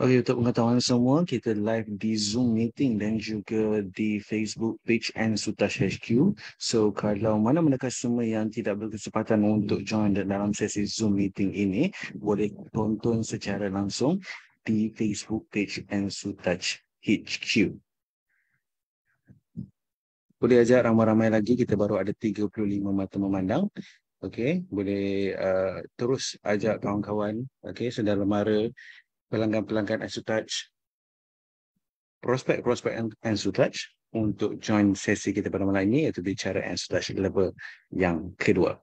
Okey, untuk pengetahuan semua, kita live di Zoom meeting dan juga di Facebook page Ansutash HQ. So, kalau mana-mana customer yang tidak berkesempatan untuk join dalam sesi Zoom meeting ini, boleh tonton secara langsung di Facebook page Ansutash HQ. Boleh ajak ramai-ramai lagi, kita baru ada 35 mata memandang. Okey, boleh terus ajak kawan-kawan, okey, saudara mara, pelanggan-pelanggan Ansutouch, prospek-prospek Ansutouch untuk join sesi kita pada malam ini, iaitu bicara Ansutouch level yang kedua.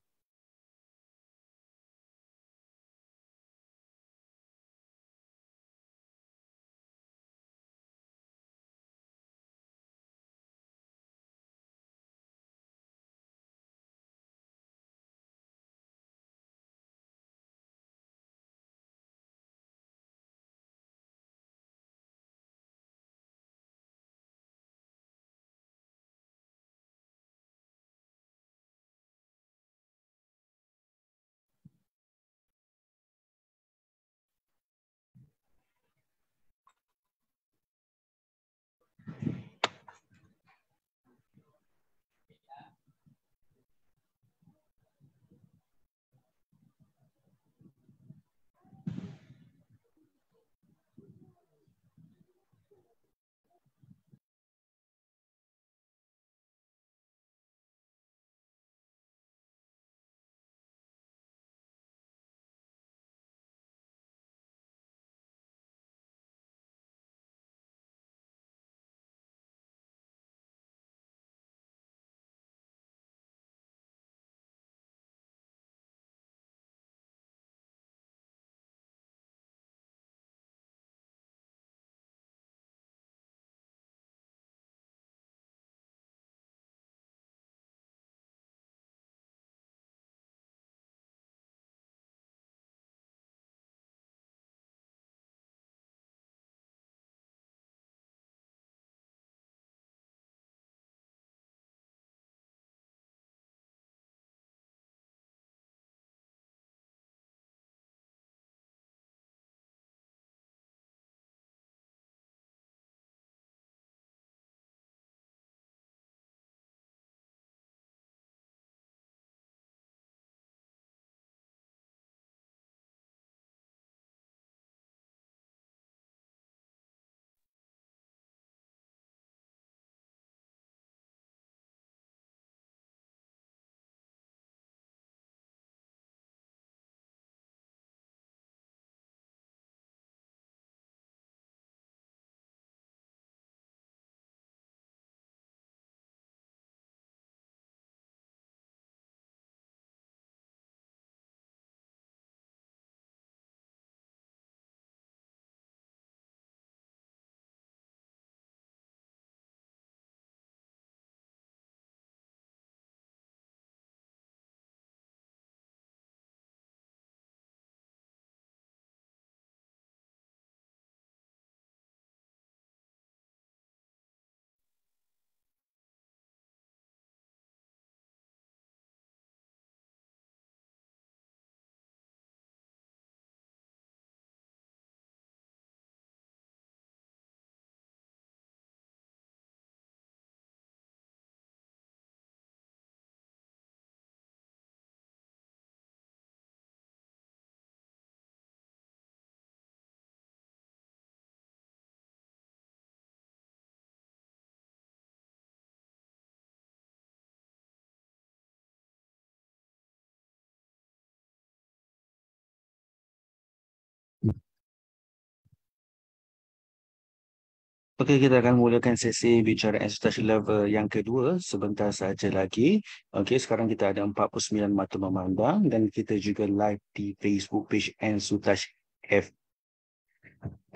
Okey, kita akan mulakan sesi bicara Ansutouch level yang kedua sebentar saja lagi. Okey, sekarang kita ada 49 mata memandang dan kita juga live di Facebook page Ansutouch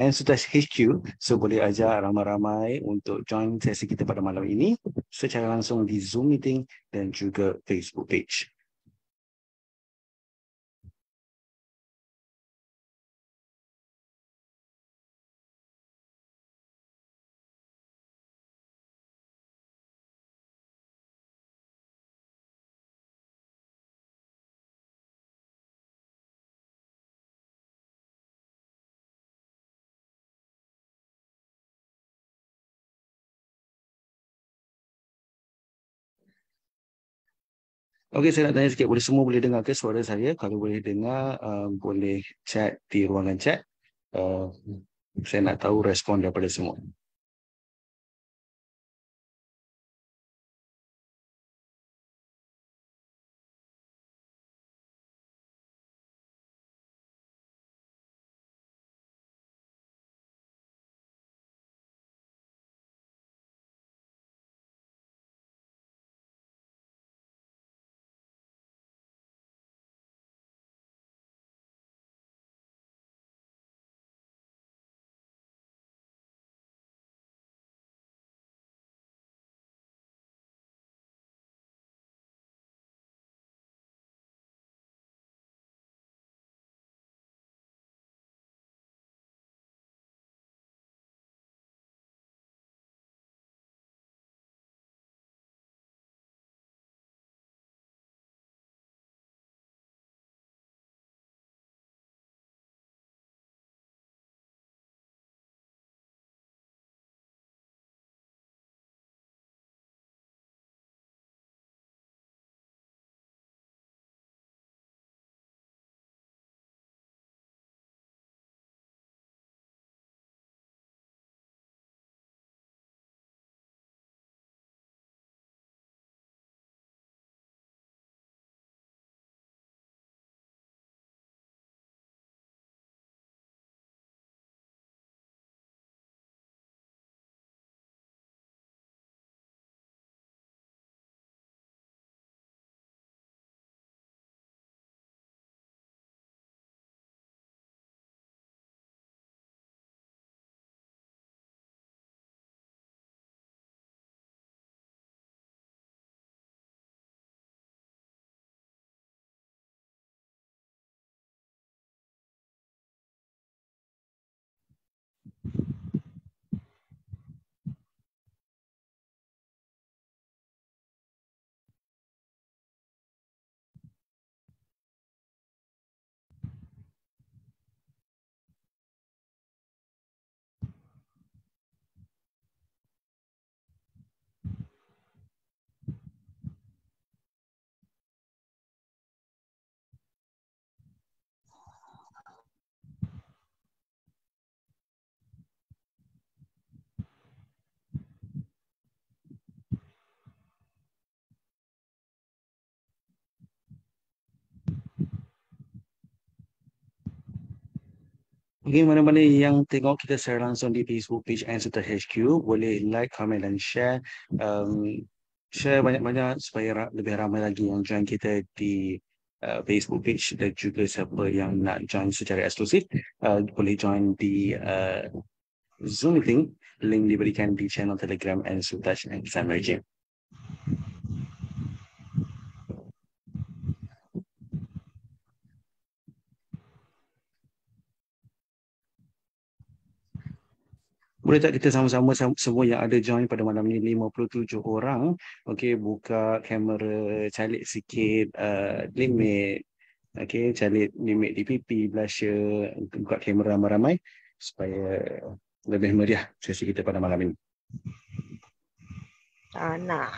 Ansutouch HQ. So, boleh ajak ramai-ramai untuk join sesi kita pada malam ini secara langsung di Zoom meeting dan juga Facebook page. Okey, saya nak tanya sikit, boleh semua boleh dengar ke suara saya? Kalau boleh dengar, boleh chat di ruangan chat. Uh, saya nak tahu respon daripada semua. Okey, mana-mana yang tengok kita secara langsung di Facebook page Answer HQ, boleh like, comment dan share. Share banyak-banyak supaya lebih ramai lagi yang join kita di Facebook page, dan juga siapa yang nak join secara eksklusif, boleh join di Zoom meeting. Link diberikan di channel Telegram Answer Touch and Sam Regime. Boleh tak kita sama-sama semua yang ada join pada malam ni, 57 orang. Okey, buka kamera calik sikit, limit. Okey, calik limit di pipi, blusher, buka kamera ramai-ramai supaya lebih meriah sesi kita pada malam ini. Nah,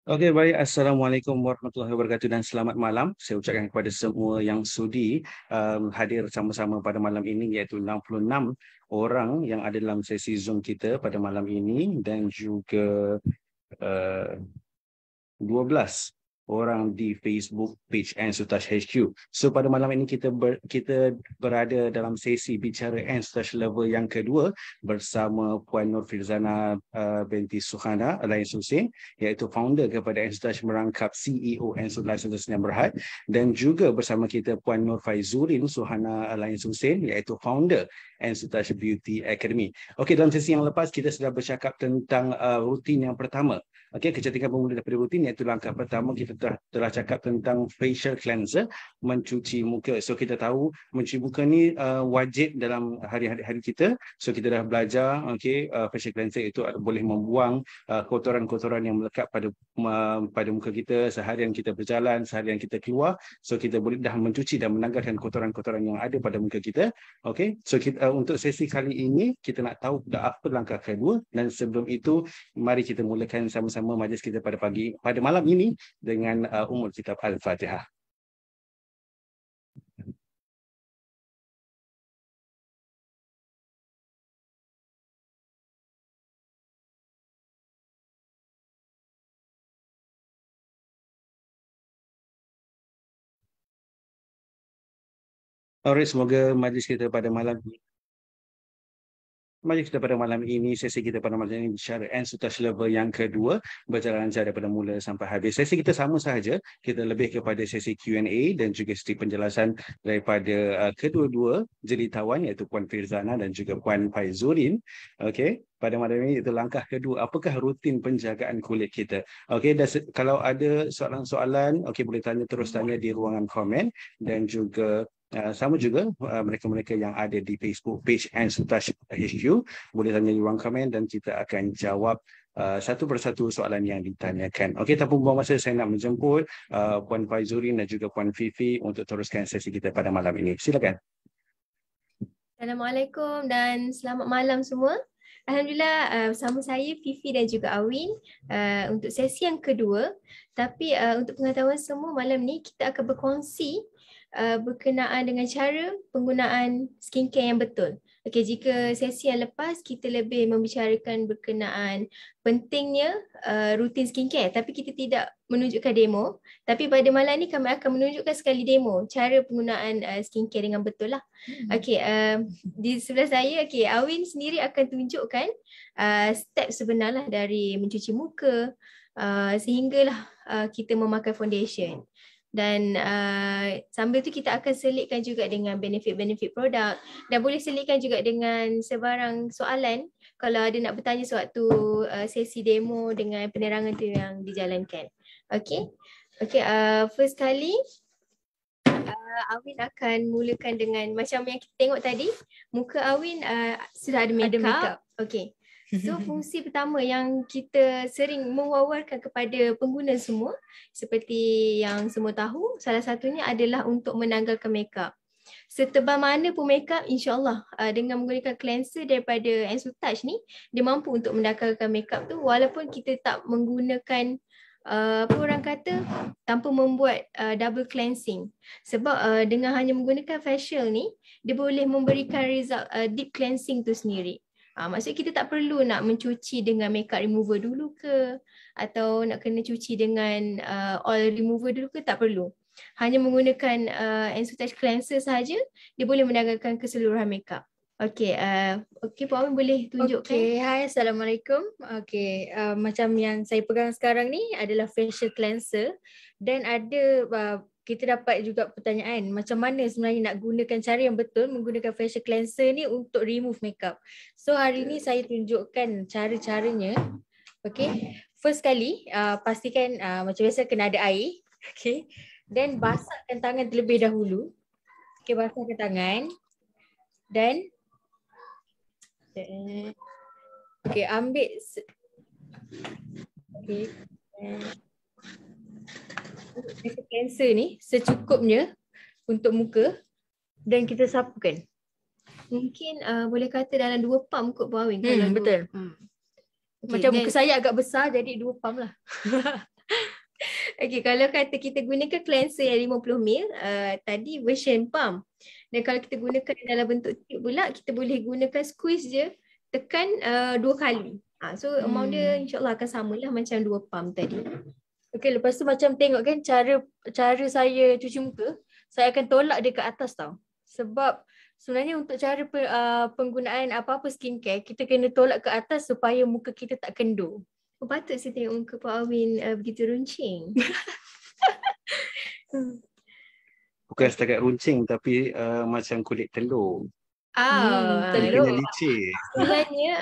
Okey, baik. Assalamualaikum warahmatullahi wabarakatuh dan selamat malam. Saya ucapkan kepada semua yang sudi hadir sama-sama pada malam ini, iaitu 66 orang yang ada dalam sesi Zoom kita pada malam ini, dan juga uh, 12 orang di Facebook page Ensutas HQ. So pada malam ini kita berada dalam sesi bicara Ensutas level yang kedua bersama Puan Nur Firzana binti Suhana Alliance Hussein, iaitu founder kepada Ensutas Merangkap, CEO Ensutas Sdn Bhd, dan juga bersama kita Puan Nur Faizurin Suhana Alliance Hussein, iaitu founder Ensutas Beauty Academy. Okey, dalam sesi yang lepas kita sudah bercakap tentang rutin yang pertama. Okey, kecantikan bermula daripada rutin, iaitu langkah pertama kita telah cakap tentang facial cleanser, mencuci muka. So kita tahu mencuci muka ni wajib dalam hari-hari kita. So kita dah belajar, okey, facial cleanser itu boleh membuang kotoran-kotoran yang melekat pada muka kita seharian kita berjalan, seharian kita keluar. So kita boleh dah mencuci dan menanggalkan kotoran-kotoran yang ada pada muka kita. Okey, so kita, untuk sesi kali ini kita nak tahu apa langkah kedua, dan sebelum itu mari kita mulakan sama-sama majlis kita pada malam ini dengan Ummul Kitab Al-Fatihah. Alright, semoga majlis kita pada malam ini Mari kita pada malam ini, sesi kita pada malam ini bicara Ensutas level yang kedua, berjalan lancar daripada mula sampai habis. Sesi kita sama sahaja, kita lebih kepada sesi Q&A dan juga sesi penjelasan daripada kedua-dua jelitawan, iaitu Puan Firzana dan juga Puan Faizurin. Okey, pada malam ini itu langkah kedua, apakah rutin penjagaan kulit kita? Okey, kalau ada soalan-soalan, okey, boleh terus tanya di ruangan komen, dan juga sama juga mereka-mereka yang ada di Facebook page Ensutas HQ boleh tanya di ruang komen dan kita akan jawab satu persatu soalan yang ditanyakan. Okey, tanpa buang masa, saya nak menjemput Puan Faizurin dan juga Puan Fifi untuk teruskan sesi kita pada malam ini. Silakan. Assalamualaikum dan selamat malam semua. Alhamdulillah, bersama saya Fifi dan juga Awin untuk sesi yang kedua. Tapi untuk pengetahuan semua, malam ni kita akan berkongsi berkenaan dengan cara penggunaan skincare yang betul. Okey, jika sesi yang lepas kita lebih membicarakan berkenaan pentingnya rutin skincare, tapi kita tidak menunjukkan demo. Tapi pada malam ni kami akan menunjukkan sekali demo cara penggunaan skincare dengan betul lah. Okey, di sebelah saya, okey, Awin sendiri akan tunjukkan step sebenarlah dari mencuci muka sehinggalah kita memakai foundation. Dan sambil tu kita akan selitkan juga dengan benefit-benefit produk, dan boleh selitkan juga dengan sebarang soalan kalau ada nak bertanya sewaktu sesi demo dengan penerangan tu yang dijalankan. Okay, first kali Awin akan mulakan dengan macam yang kita tengok tadi, muka Awin sudah ada makeup. Okay. So fungsi pertama yang kita sering mewawarkan kepada pengguna semua, seperti yang semua tahu, salah satunya adalah untuk menanggalkan makeup. Setebal mana pun makeup, insyaAllah dengan menggunakan cleanser daripada Ensutas ni, dia mampu untuk menanggalkan makeup tu walaupun kita tak menggunakan apa orang kata, tanpa membuat double cleansing. Sebab dengan hanya menggunakan facial ni, dia boleh memberikan result deep cleansing tu sendiri. Maksudnya kita tak perlu nak mencuci dengan makeup remover dulu ke, atau nak kena cuci dengan oil remover dulu ke, tak perlu. Hanya menggunakan Ensutas cleanser sahaja, dia boleh menanggalkan keseluruhan makeup. Okey, Puan Amin boleh tunjukkan. Okey, hai, Assalamualaikum. Okey, macam yang saya pegang sekarang ni adalah facial cleanser, dan ada kita dapat juga pertanyaan macam mana sebenarnya nak gunakan cara yang betul menggunakan facial cleanser ni untuk remove makeup. So hari ni saya tunjukkan cara-caranya. Okey, first kali pastikan macam biasa kena ada air. Okey, dan basahkan tangan terlebih dahulu. Okey, basahkan tangan dan okey, ambil okey, facial cleanser ni secukupnya untuk muka dan kita sapukan. Mungkin boleh kata dalam 2 pump kot Puan Awin. Betul. Okay, macam muka saya agak besar jadi 2 pump lah. Okay, kalau kata kita gunakan cleanser yang 50ml, tadi version pump. Dan kalau kita gunakan dalam bentuk tube pula, kita boleh gunakan squeeze je, tekan 2 kali. So amount dia insyaAllah akan samalah macam 2 pump tadi. Okay, lepas tu macam tengok kan cara saya cuci muka, saya akan tolak dia ke atas tau. Sebab sebenarnya untuk cara penggunaan apa-apa skincare, kita kena tolak ke atas supaya muka kita tak kendur. Patut saya tengok muka Pak Awin begitu runcing. Bukan setakat runcing tapi macam kulit telur. Dia telur. kena licin. Sebenarnya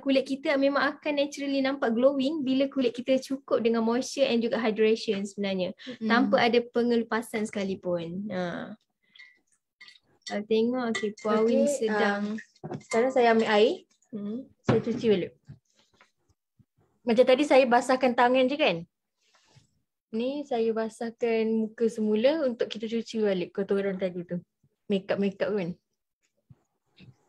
kulit kita memang akan naturally nampak glowing bila kulit kita cukup dengan moisture and juga hydration sebenarnya. Tanpa ada pengelupasan sekalipun. Tengok Pak Awin sedang. Sekarang saya ambil air. Saya cuci balik. Macam tadi saya basahkan tangan je kan. Ni saya basahkan muka semula untuk kita cuci balik kotoran tadi tu. Makeup kan.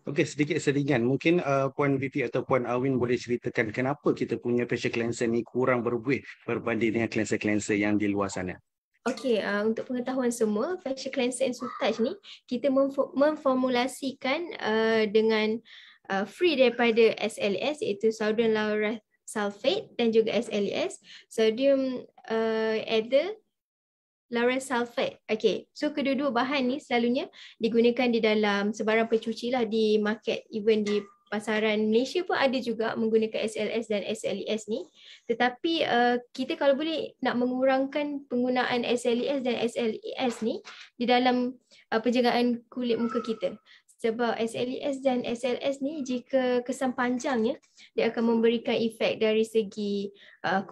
Okey, sedikit selingan. Mungkin Puan Vivi atau Puan Awin boleh ceritakan kenapa kita punya facial cleanser ni kurang berbuih berbanding dengan cleanser-cleanser yang di luar sana. Okey, untuk pengetahuan semua, facial cleanser and Sootouch ni kita memformulasikan dengan free daripada SLS, iaitu sodium lauryl sulfate, dan juga SLES, sodium ether lauryl sulfate. Okay, so kedua-dua bahan ni selalunya digunakan di dalam sebarang pencuci lah di market, even di pasaran Malaysia pun ada juga menggunakan SLS dan SLES ni. Tetapi kita kalau boleh nak mengurangkan penggunaan SLES dan SLES ni di dalam penjagaan kulit muka kita. Sebab SLES dan SLS ni jika kesan panjangnya, dia akan memberikan efek dari segi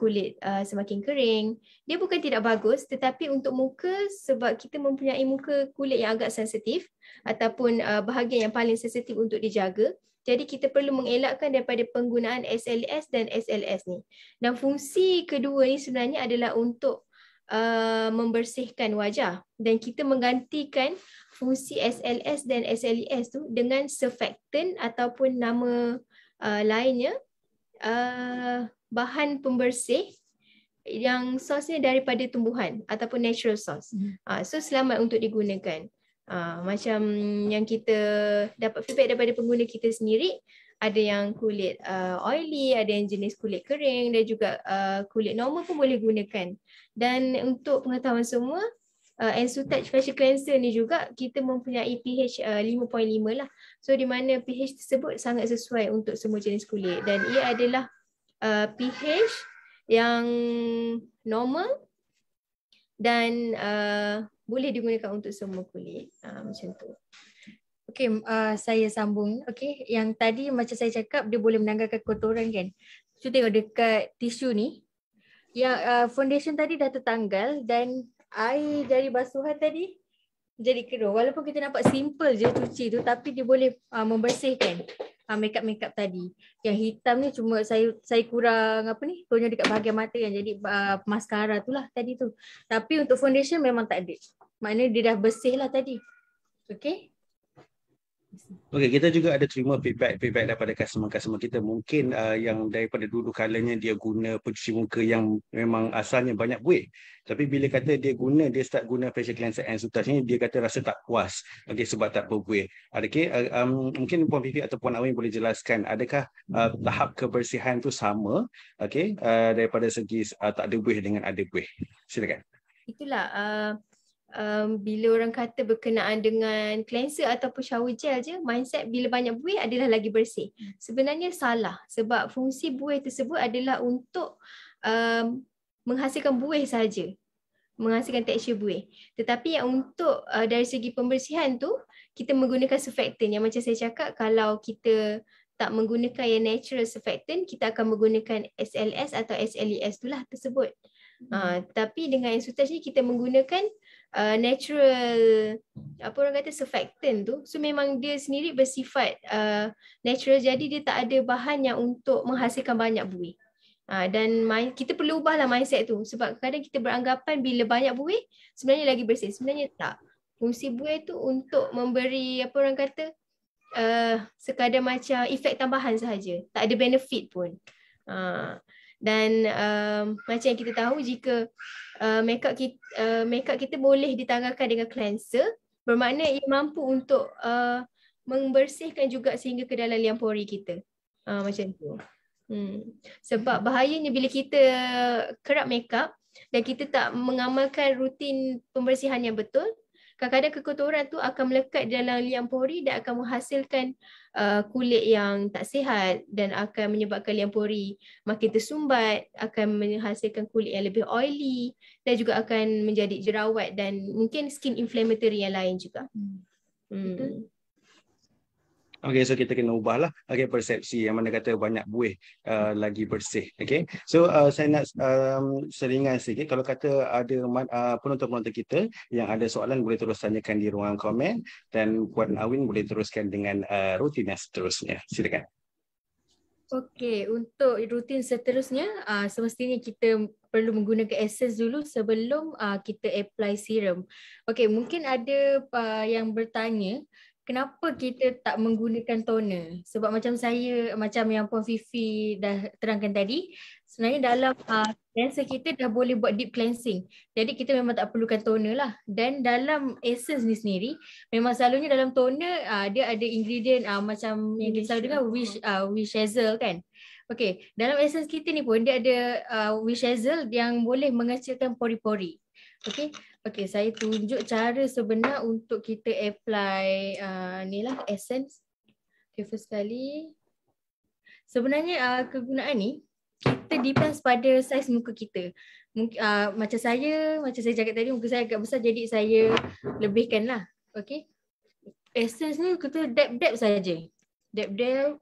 kulit semakin kering. Dia bukan tidak bagus, tetapi untuk muka, sebab kita mempunyai muka kulit yang agak sensitif ataupun bahagian yang paling sensitif untuk dijaga. Jadi kita perlu mengelakkan daripada penggunaan SLS dan SLS ni. Dan fungsi kedua ni sebenarnya adalah untuk membersihkan wajah, dan kita menggantikan fungsi SLS dan SLES tu dengan surfactant ataupun nama lainnya bahan pembersih yang sosnya daripada tumbuhan ataupun natural sauce. So selamat untuk digunakan. Macam yang kita dapat feedback daripada pengguna kita sendiri, ada yang kulit oily, ada yang jenis kulit kering, dan juga kulit normal pun boleh gunakan. Dan untuk pengetahuan semua, Sootouch Facial Cleanser ni juga kita mempunyai pH 5.5 lah. So di mana pH tersebut sangat sesuai untuk semua jenis kulit, dan ia adalah pH yang normal dan boleh digunakan untuk semua kulit. Macam tu. Okay, saya sambung. Okay, yang tadi macam saya cakap, dia boleh menanggalkan kotoran kan. So tengok dekat tisu ni, yang foundation tadi dah tertanggal dan air dari basuhan tadi jadi keruh. Walaupun kita nampak simple je cuci tu, tapi dia boleh membersihkan makeup tadi. Yang hitam ni cuma saya kurang tonyo dekat bahagian mata kan. Jadi mascara tu lah tadi tu. Tapi untuk foundation memang tak ada. Maknanya dia dah bersih lah tadi. Okay. Okey, kita juga ada terima feedback daripada customer kita. Mungkin yang daripada dulu kalanya dia guna pencuci muka yang memang asalnya banyak buih. Tapi bila kata dia start guna facial cleanser and Sootouch ni, dia kata rasa tak puas. Okey, sebab tak berbuih. Mungkin Puan Vivi atau Puan Awin boleh jelaskan, adakah tahap kebersihan tu sama daripada segi tak ada buih dengan ada buih? Silakan. Itulah bila orang kata berkenaan dengan cleanser ataupun shower gel je, mindset bila banyak buih adalah lagi bersih. Sebenarnya salah, sebab fungsi buih tersebut adalah untuk menghasilkan buih saja, menghasilkan tekstur buih. Tetapi yang untuk dari segi pembersihan tu, kita menggunakan surfactant yang macam saya cakap, kalau kita tak menggunakan yang natural surfactant, kita akan menggunakan SLS atau SLES itulah tersebut. Tapi dengan yang Sootouch ni kita menggunakan natural surfactant tu. So memang dia sendiri bersifat natural, jadi dia tak ada bahan yang untuk menghasilkan banyak buih. Dan kita perlu ubahlah mindset tu, sebab kadang kita beranggapan bila banyak buih sebenarnya lagi bersih. Sebenarnya tak. Fungsi buih tu untuk memberi sekadar macam efek tambahan sahaja, tak ada benefit pun. Dan macam yang kita tahu, jika makeup kita boleh ditanggalkan dengan cleanser, bermakna ia mampu untuk membersihkan juga sehingga ke dalam liang pori kita. Macam tu. Sebab bahayanya bila kita kerap makeup dan kita tak mengamalkan rutin pembersihan yang betul, kadang-kadang kekotoran tu akan melekat dalam liang pori dan akan menghasilkan kulit yang tak sihat dan akan menyebabkan liang pori makin tersumbat, akan menghasilkan kulit yang lebih oily dan juga akan menjadi jerawat dan mungkin skin inflammatory yang lain juga. Okay, so kita kena ubahlah persepsi yang mana kata banyak buih lagi bersih. Okay, so saya nak seringan sikit. Kalau kata ada penonton-penonton kita yang ada soalan, boleh terus tanyakan di ruangan komen, dan Puan Awin boleh teruskan dengan rutin yang seterusnya. Silakan. Okey, untuk rutin seterusnya, semestinya kita perlu menggunakan essence dulu sebelum kita apply serum. Okey, mungkin ada yang bertanya, kenapa kita tak menggunakan toner? Sebab macam yang Puan Fifi dah terangkan tadi, sebenarnya dalam cleanser kita dah boleh buat deep cleansing. Jadi kita memang tak perlukan toner lah. Dan dalam essence ni sendiri, memang selalunya dalam toner dia ada ingredient macam yang kita selalu dengar witch hazel kan. Okey, dalam essence kita ni pun dia ada witch hazel yang boleh mengecilkan pori-pori. Okey, saya tunjuk cara sebenar untuk kita apply ni lah essence. Okay, first kali. Sebenarnya kegunaan ni kita depends pada saiz muka kita. Macam saya cakap tadi, muka saya agak besar, jadi saya lebihkan lah. Okey. Essence ni kita dab-dab saja. Dab-dab.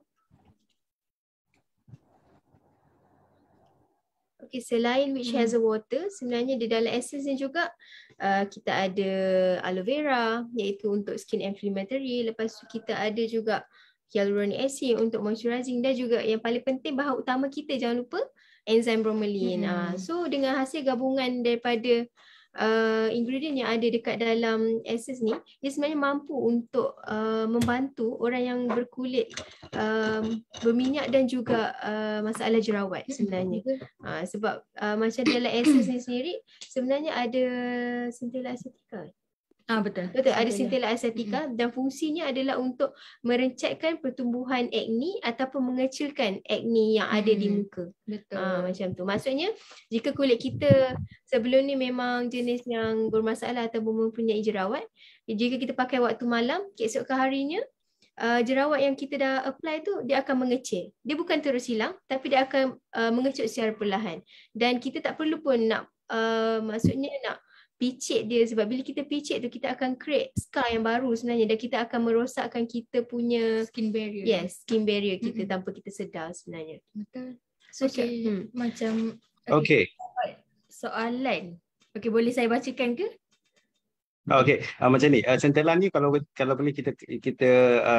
Okay, selain witch hazel water, sebenarnya di dalam essence ni juga kita ada aloe vera, iaitu untuk skin inflammatory. Lepas tu kita ada juga hyaluronic acid untuk moisturizing, dan juga yang paling penting bahan utama kita, jangan lupa enzim bromelain. So dengan hasil gabungan daripada ingredient yang ada dekat dalam essence ni, dia sebenarnya mampu untuk membantu orang yang berkulit berminyak dan juga masalah jerawat sebenarnya. Sebab macam dalam essence ni sendiri sebenarnya ada centella acetica. Betul. Ada centella acetica dan fungsinya adalah untuk merencatkan pertumbuhan akne ataupun mengecilkan akne yang ada di muka. Betul. Macam tu. Maksudnya jika kulit kita sebelum ni memang jenis yang bermasalah ataupun mempunyai jerawat, jika kita pakai waktu malam, keesokan harinya jerawat yang kita dah apply tu dia akan mengecil. Dia bukan terus hilang, tapi dia akan mengecut secara perlahan. Dan kita tak perlu pun nak maksudnya nak picit dia, sebab bila kita picit tu kita akan create scar yang baru sebenarnya, dan kita akan merosakkan kita punya Skin barrier. Yes, skin barrier kita tanpa kita sedar sebenarnya. Betul. So Macam soalan. Okey, boleh saya bacakan ke? Okey, macam ni, centella ni kalau boleh kita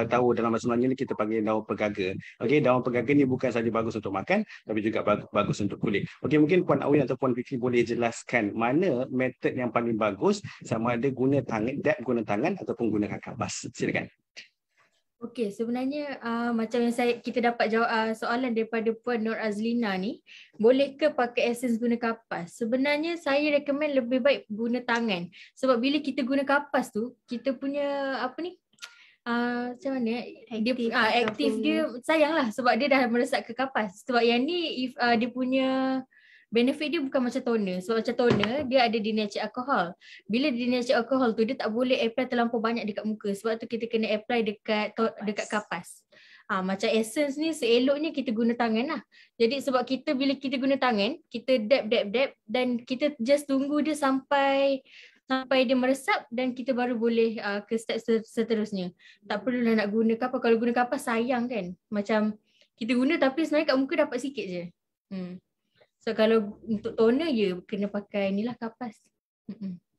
tahu dalam bahasa Melayu ni kita panggil daun pegaga. Okey, daun pegaga ni bukan saja bagus untuk makan, tapi juga bagus untuk kulit. Okey, mungkin Puan Awin atau Puan Fifi boleh jelaskan mana metod yang paling bagus, sama ada guna tangan ataupun gunakan kapas. Silakan. Okey, sebenarnya macam yang kita dapat jawab soalan daripada Puan Nur Azlina ni, boleh ke pakai essence guna kapas? Sebenarnya saya recommend lebih baik guna tangan. Sebab bila kita guna kapas tu, kita punya macam mana? Aktif dia sayanglah sebab dia dah meresap ke kapas. Sebab yang ni dia punya benefit dia bukan macam toner. Sebab macam toner dia ada denatured alcohol. Bila denatured alcohol tu dia tak boleh apply terlampau banyak dekat muka. Sebab tu kita kena apply dekat kapas. Macam essence ni seeloknya kita guna tangan lah. Jadi sebab bila kita guna tangan, kita dab dan kita just tunggu dia sampai dia meresap dan kita baru boleh ke step seterusnya. Tak perlulah nak guna kapas. Kalau guna kapas sayang kan. Macam kita guna tapi sebenarnya kat muka dapat sikit je. So kalau untuk toner kena pakai ni lah kapas.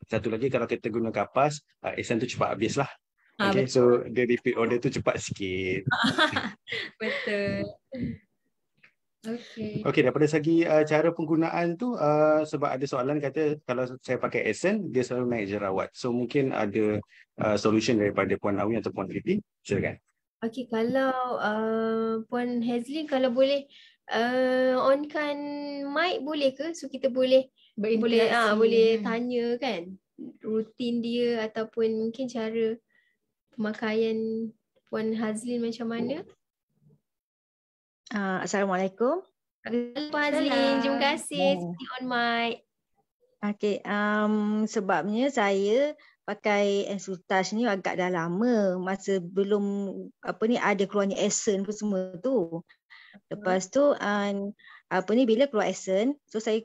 Satu lagi, kalau kita guna kapas, essence tu cepat habis lah. Okay, betul. so dia repeat order tu cepat sikit. Betul. Okey, daripada segi cara penggunaan tu, sebab ada soalan kata kalau saya pakai essence dia selalu naik jerawat. So mungkin ada solution daripada Puan Awin atau Puan Fifi. Silakan. Okey, kalau Puan Hazlin, kalau boleh onkan mic boleh ke? So kita boleh Berinteraksi. boleh tanya kan rutin dia ataupun mungkin cara pemakaian Puan Hazlin macam mana? Assalamualaikum. Puan Hazlin, terima kasih Oh. Siti on mic. Okey, sebabnya saya pakai Ensutage ni agak dah lama, masa belum ada keluarnya Essence pun semua tu. Lepas tu bila keluar Essence, so saya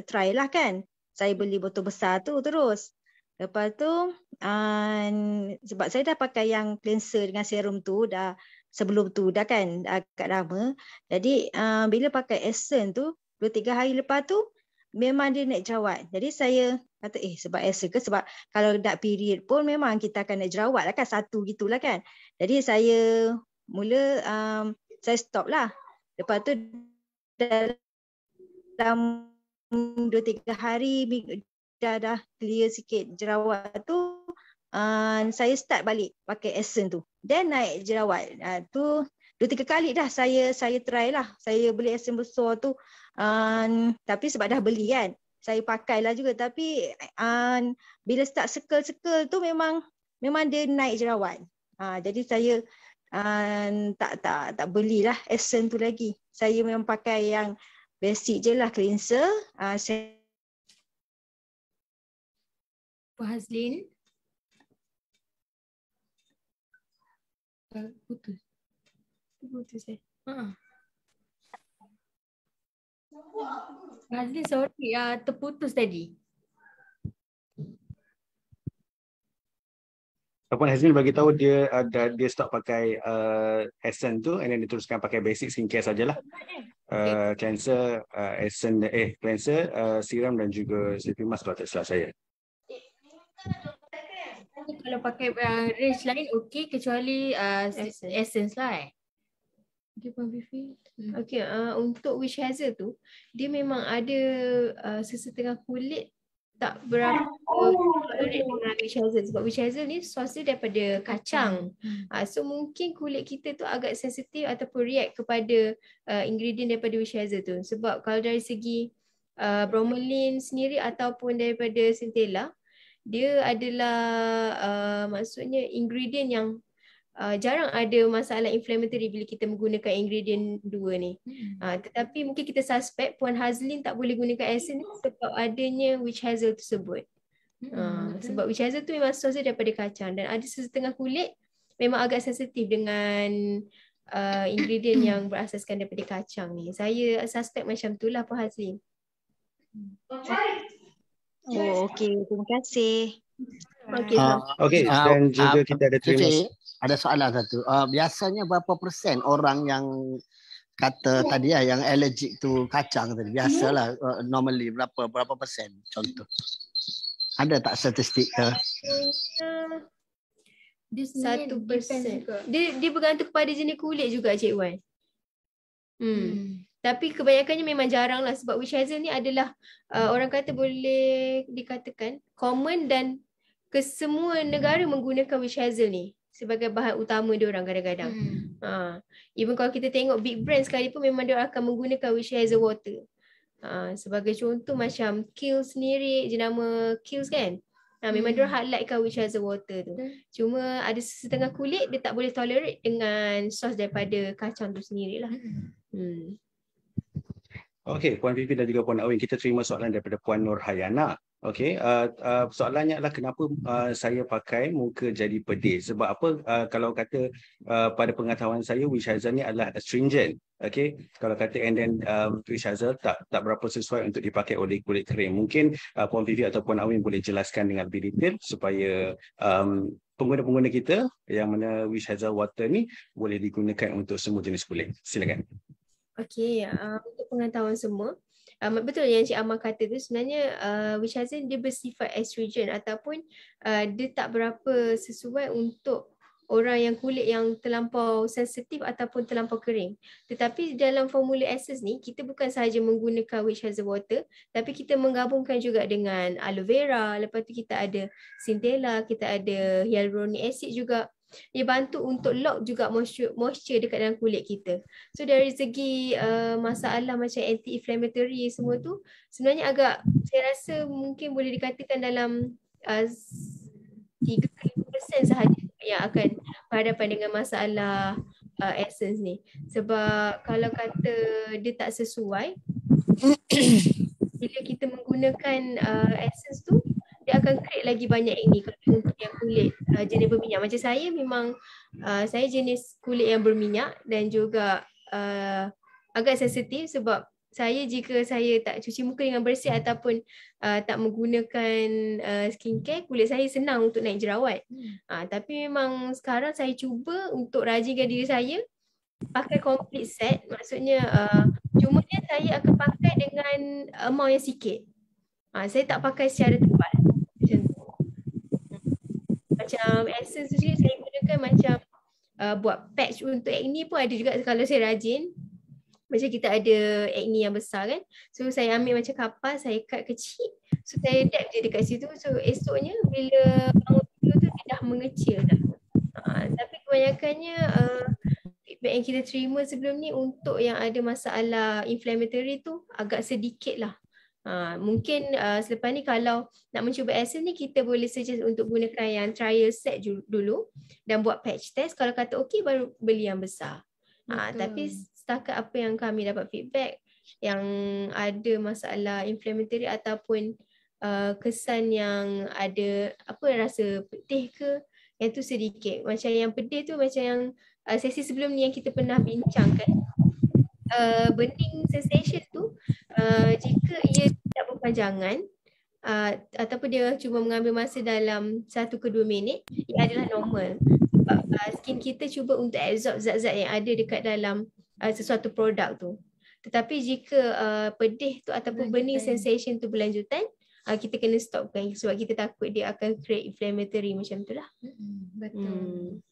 try lah kan. Saya beli botol besar tu terus. Lepas tu sebab saya dah pakai yang cleanser dengan serum tu dah sebelum tu dah kan agak lama. Jadi bila pakai Essence tu 2-3 hari lepas tu memang dia naik jerawat. Jadi saya kata sebab Essence ke, sebab kalau nak period pun memang kita akan naik jerawat lah kan, satu gitulah kan. Jadi saya mula saya stop lah. Lepas tu dalam 2-3 hari dah clear sikit jerawat tu, saya start balik pakai Essence tu. Then naik jerawat. Tu 2-3 kali dah saya try lah. Saya beli Essence besar tu. Tapi sebab dah beli kan, saya pakailah juga. Tapi bila start circle tu memang dia naik jerawat. Jadi saya tak belilah Essence tu lagi. Saya memang pakai yang basic je lah, cleanser. Puan Hazlin. Putus. Puan Hazlin, sorry, terputus tadi. Puan Hazlin bagi tahu dia stop pakai Essence tu and then dia teruskan pakai basic skincare sajalah. Cleanser, Essence, cleanser, serum dan juga sleeping mask kalau tak silap saya. Kalau pakai range lain okey, kecuali Essence lah. Okay, Puan Fifi. Okay, untuk witch hazel tu, dia memang ada sesetengah kulit tak berapa tolerate dengan witch hazel. Sebab witch hazel ni sos dia daripada kacang. So mungkin kulit kita tu agak sensitif ataupun react kepada ingredient daripada witch hazel tu. Sebab kalau dari segi bromelain sendiri ataupun daripada centella, dia adalah maksudnya ingredient yang jarang ada masalah inflammatory bila kita menggunakan ingredient dua ni. Tetapi mungkin kita suspect Puan Hazlin tak boleh gunakan Essence sebab adanya witch hazel tersebut. Sebab witch hazel tu memang sos dia daripada kacang dan ada setengah kulit memang agak sensitif dengan ingredient yang berasaskan daripada kacang ni. Saya suspect macam tu lah Puan Hazlin. Oh, okey. Terima kasih. Okey, dan juga kita ada terima. Ada soalan satu. Biasanya berapa persen orang yang kata tadi yang allergic tu kacang tadi? Biasalah normally berapa persen contoh? Ada tak statistik ke? 1%. Dia bergantung kepada jenis kulit juga Cik Wan. Tapi kebanyakannya memang jarang lah sebab witch hazel ni adalah orang kata boleh dikatakan common dan kesemua negara menggunakan witch hazel ni sebagai bahan utama diorang kadang-kadang. Even kalau kita tengok big brand sekalipun memang diorang akan menggunakan witch hazel water. Sebagai contoh macam Kiehl's sendiri, jenama Kiehl's kan. Memang diorang highlightkan witch hazel water tu. Cuma ada setengah kulit dia tak boleh tolerate dengan sos daripada kacang tu sendirilah. Okey, Puan Fifi dan juga Puan Awin, kita terima soalan daripada Puan Nur Hayana. Okey, soalannya adalah kenapa saya pakai muka jadi pedih? Sebab apa? Kalau kata pada pengetahuan saya, witch hazel ni adalah astringent. Okey, kalau kata and then witch hazel tak berapa sesuai untuk dipakai oleh kulit kering. Mungkin Puan Fifi atau Puan Awin boleh jelaskan dengan lebih detail supaya pengguna-pengguna kita yang mana witch hazel water ni boleh digunakan untuk semua jenis kulit. Silakan. Okey, untuk pengetahuan semua, betul yang Cik Amal kata tu sebenarnya witch hazel dia bersifat astringent ataupun dia tak berapa sesuai untuk orang yang kulit yang terlampau sensitif ataupun terlampau kering. Tetapi dalam formula essence ni kita bukan sahaja menggunakan witch hazel water tapi kita menggabungkan juga dengan aloe vera, lepas tu kita ada centella, kita ada hyaluronic acid juga. Ia bantu untuk lock juga moisture dekat dalam kulit kita. So dari segi masalah macam anti-inflammatory semua tu, sebenarnya agak saya rasa mungkin boleh dikatakan dalam 3 ke 5% sahaja yang akan berhadapan dengan masalah essence ni. Sebab kalau kata dia tak sesuai, bila kita menggunakan essence tu, dia akan create lagi banyak ini untuk yang kulit jenis berminyak. Macam saya memang saya jenis kulit yang berminyak dan juga agak sensitif sebab jika saya tak cuci muka dengan bersih ataupun tak menggunakan skincare, kulit saya senang untuk naik jerawat. Tapi memang sekarang saya cuba untuk rajinkan diri saya pakai complete set. Maksudnya cumanya saya akan pakai dengan amount yang sikit. Saya tak pakai secara tebal. Macam tu. Macam essence tu saya gunakan macam buat patch untuk acne pun ada juga kalau saya rajin. Macam kita ada acne yang besar kan. So saya ambil macam kapas, saya cut kecil. So saya dab je dekat situ. So esoknya bila bangun tidur tu dia dah mengecil dah. Tapi kebanyakannya feedback yang kita terima sebelum ni untuk yang ada masalah inflammatory tu agak sedikit lah. Mungkin selepas ni kalau nak mencuba essence ni kita boleh suggest untuk gunakan yang trial set dulu dan buat patch test. Kalau kata okey baru beli yang besar. Tapi setakat apa yang kami dapat feedback yang ada masalah inflammatory ataupun kesan yang ada rasa pedih ke, yang tu sedikit. Macam yang pedih tu macam yang sesi sebelum ni yang kita pernah bincangkan, burning sensation tu jika ia tidak berpanjangan ataupun dia cuma mengambil masa dalam 1 ke 2 minit, ia adalah normal. Sebab skin kita cuba untuk absorb zat-zat yang ada dekat dalam sesuatu produk tu. Tetapi jika pedih tu ataupun burning sensation tu berlanjutan, kita kena stopkan sebab kita takut dia akan create inflammatory macam tu lah. Betul.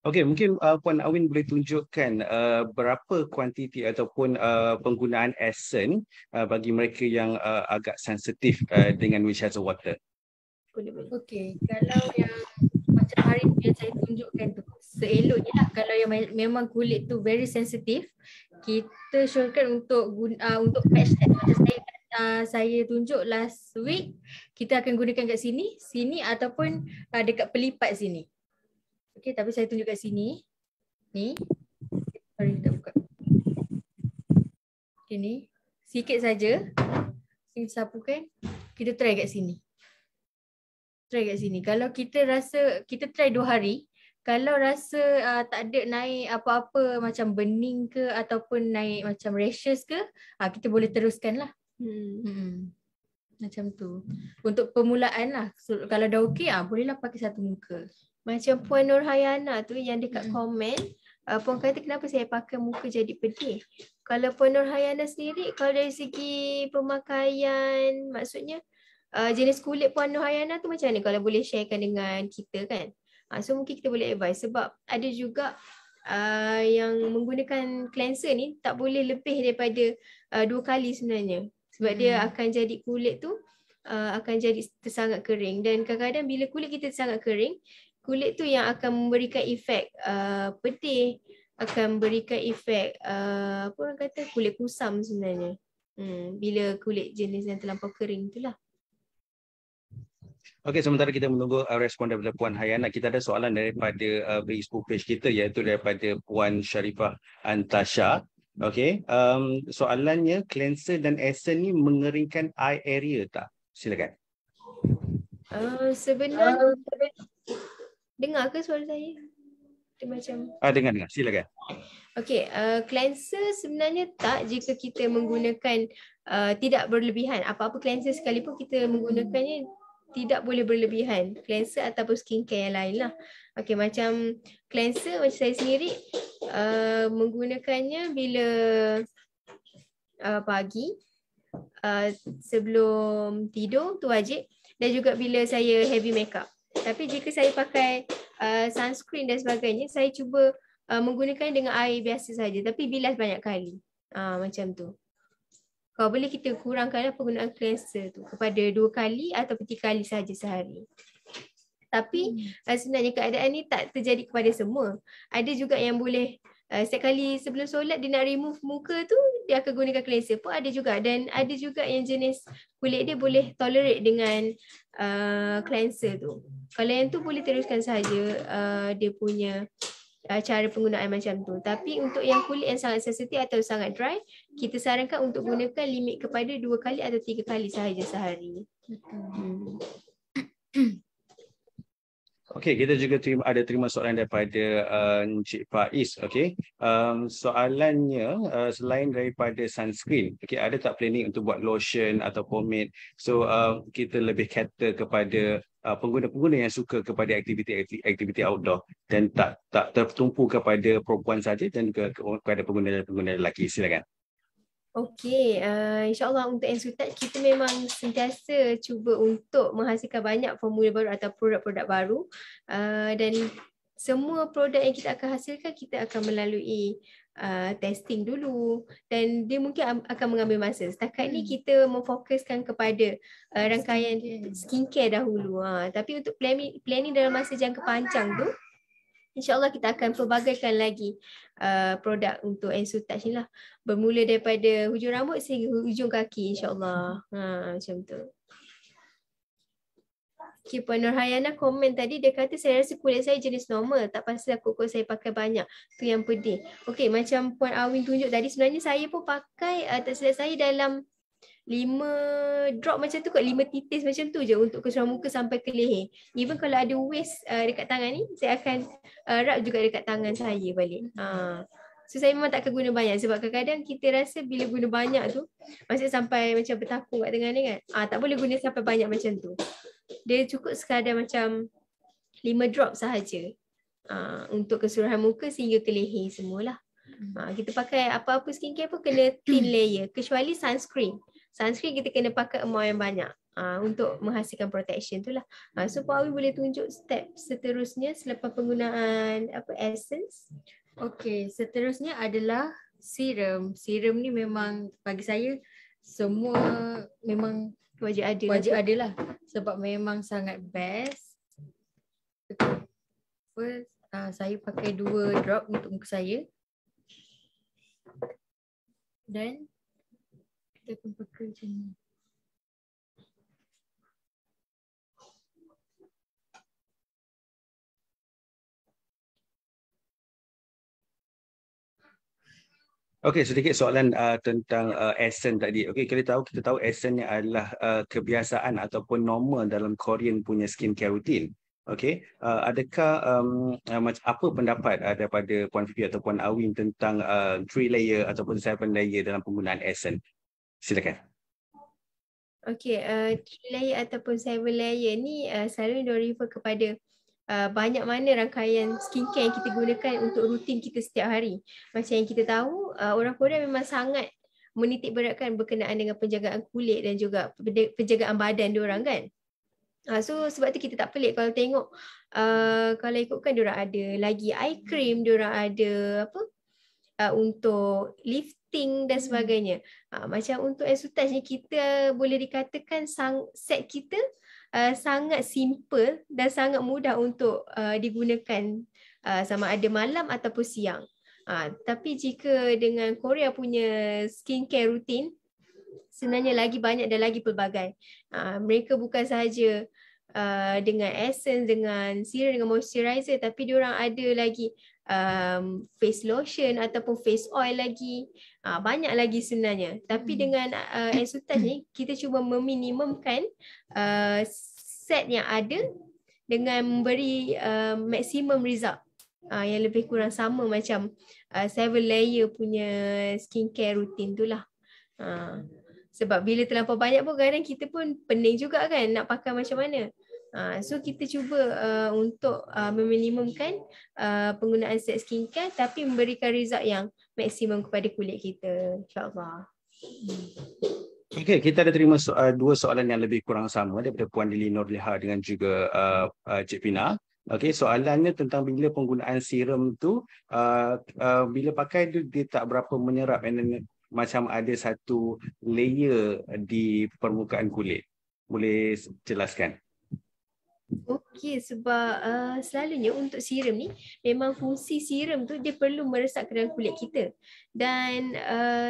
Okey, mungkin Puan Awin boleh tunjukkan berapa kuantiti ataupun penggunaan essence bagi mereka yang agak sensitif dengan Witch Hazel Water. Okey, kalau yang macam hari ni yang saya tunjukkan tu, seeloknya lah kalau yang memang kulit tu very sensitif, kita syorkan untuk patch test. Macam saya tunjuk last week, kita akan gunakan kat sini ataupun dekat pelipat sini. Okey, tapi saya tunjuk kat sini. Ni. Sorry, kita buka. Okey ni. Sikit saja. Kita sapukan. Kita try kat sini. Kalau kita rasa, kita try 2 hari. Kalau rasa tak ada naik apa-apa macam burning ke ataupun naik macam rashes ke, kita boleh teruskan lah. Macam tu. Untuk permulaan lah. So, kalau dah okey, bolehlah pakai satu muka. Macam Puan Nurhayana tu yang dekat komen, Puan kata kenapa saya pakai muka jadi pedih. Kalau Puan Nurhayana sendiri, kalau dari segi pemakaian, maksudnya jenis kulit Puan Nurhayana tu macam mana kalau boleh sharekan dengan kita kan. So mungkin kita boleh advise sebab ada juga yang menggunakan cleanser ni tak boleh lebih daripada 2 kali sebenarnya. Sebab dia akan jadi kulit tu akan jadi tersangat kering. Dan kadang-kadang bila kulit kita tersangat kering, kulit tu yang akan memberikan efek pedih, akan berikan efek apa orang kata kulit kusam sebenarnya. Bila kulit jenis yang terlampau kering itulah. Okey, sementara kita menunggu respon daripada Puan Hayana, kita ada soalan daripada Facebook page kita iaitu daripada Puan Sharifah Antasha. Okey, soalannya cleanser dan essence ni mengeringkan eye area tak? Silakan. Sebenarnya dengar ke suara saya? Dia macam dengar. Silakan. Okey, cleanser sebenarnya tak jika kita menggunakan tidak berlebihan. Apa-apa cleanser sekalipun kita menggunakannya tidak boleh berlebihan. Cleanser ataupun skincare yang lain lah. Okey, macam cleanser macam saya sendiri menggunakannya bila pagi sebelum tidur tu wajib, dan juga bila saya heavy makeup. Tapi jika saya pakai sunscreen dan sebagainya, saya cuba menggunakan dengan air biasa saja tapi bilas banyak kali. Macam tu. Kalau boleh kita kurangkanlah penggunaan cleanser tu kepada 2 kali atau 3 kali saja sehari. Tapi sebenarnya keadaan ni tak terjadi kepada semua. Ada juga yang boleh setiap kali sebelum solat dia nak remove muka tu, dia akan gunakan cleanser pun ada juga. Dan ada juga yang jenis kulit dia boleh tolerate dengan cleanser tu. Kalau yang tu boleh teruskan sahaja dia punya cara penggunaan macam tu. Tapi untuk yang kulit yang sangat sensitif atau sangat dry, kita sarankan untuk gunakan limit kepada 2 kali atau 3 kali sahaja sehari. Okey, kita juga terima soalan daripada Encik Faiz. Okey, soalannya selain daripada sunscreen, okey, ada tak planning untuk buat lotion atau pomade? So kita lebih cater kepada pengguna-pengguna yang suka kepada aktiviti outdoor dan tak tertumpu kepada perempuan saja dan juga kepada pengguna lelaki. Silakan. Okey, insyaAllah untuk Ensutat kita memang sentiasa cuba untuk menghasilkan banyak formula baru atau produk-produk baru, dan semua produk yang kita akan hasilkan kita akan melalui testing dulu dan dia mungkin akan mengambil masa. Setakat ni kita memfokuskan kepada rangkaian skincare dahulu. Tapi untuk planning dalam masa jangka panjang tu, InsyaAllah kita akan pelbagaikan lagi produk untuk Ensutat ni lah. Bermula daripada hujung rambut sehingga hujung kaki insyaAllah. Macam tu. Okay, Puan Nurhayana komen tadi, dia kata saya rasa kulit saya jenis normal. Tak pasal kulit saya pakai banyak. Tu yang pedih. Okay, macam Puan Awin tunjuk tadi, sebenarnya saya pun pakai, tak silap saya dalam 5 drop macam tu kot, 5 titis macam tu je untuk keseluruhan muka sampai ke leher. Even kalau ada waist dekat tangan ni, saya akan rub juga dekat tangan saya balik. So saya memang tak akan guna banyak sebab kadang-kadang kita rasa bila guna banyak tu, maksudnya sampai macam bertakung kat tangan ni kan, tak boleh guna sampai banyak macam tu. Dia cukup sekadar macam 5 drop sahaja untuk keseluruhan muka sehingga ke leher semualah. Kita pakai apa-apa skincare pun kena thin layer kecuali sunscreen. Sunscreen kita kena pakai amount yang banyak untuk menghasilkan protection tu lah. So Pak Awi boleh tunjuk step seterusnya selepas penggunaan essence? Okey, seterusnya adalah serum. Serum ni memang bagi saya semua memang wajib ada lah sebab memang sangat best. First, saya pakai 2 drop untuk muka saya. Dan kita akan pakai macam ni. Okey, sedikit soalan tentang essence tadi. Okey, kita tahu essence ni adalah kebiasaan ataupun normal dalam Korean punya skincare routine. Okey, adakah apa pendapat daripada Puan Fifi atau Puan Awin tentang 3 layer ataupun 7 layer dalam penggunaan essence? Silakan. Okey, 3 layer ataupun 7 layer ni selalu dia refer kepada banyak mana rangkaian skincare yang kita gunakan untuk rutin kita setiap hari. Macam yang kita tahu, orang Korea memang sangat menitik beratkan berkenaan dengan penjagaan kulit dan juga penjagaan badan diorang kan. So sebab tu kita tak pelik kalau tengok kalau ikutkan diorang ada lagi eye cream, diorang ada untuk lifting dan sebagainya. Macam untuk Ensutat ni kita boleh dikatakan set kita sangat simple dan sangat mudah untuk digunakan sama ada malam ataupun siang. Tapi jika dengan Korea punya skincare routine, sebenarnya lagi banyak dan lagi pelbagai. Mereka bukan sahaja dengan essence, dengan serum, dengan moisturizer, tapi diorang ada lagi face lotion ataupun face oil lagi. Banyak lagi sebenarnya. Tapi dengan Ensutat ni, kita cuba meminimumkan set yang ada dengan memberi maksimum result yang lebih kurang sama macam 7 layer punya skincare routine tu lah. Sebab bila terlampau banyak pun kadang kita pun pening juga kan nak pakai macam mana. So kita cuba untuk meminimumkan penggunaan set skincare tapi memberikan result yang maksimum kepada kulit kita, insyaAllah. Okey, kita ada terima 2 soalan yang lebih kurang sama daripada Puan Lili Nurliha dengan juga Cik Fina. Okey, soalannya tentang bila penggunaan serum tu bila pakai dia tak berapa menyerap dan macam ada satu layer di permukaan kulit. Boleh jelaskan? Okey, sebab selalunya untuk serum ni memang fungsi serum tu dia perlu meresap ke dalam kulit kita. Dan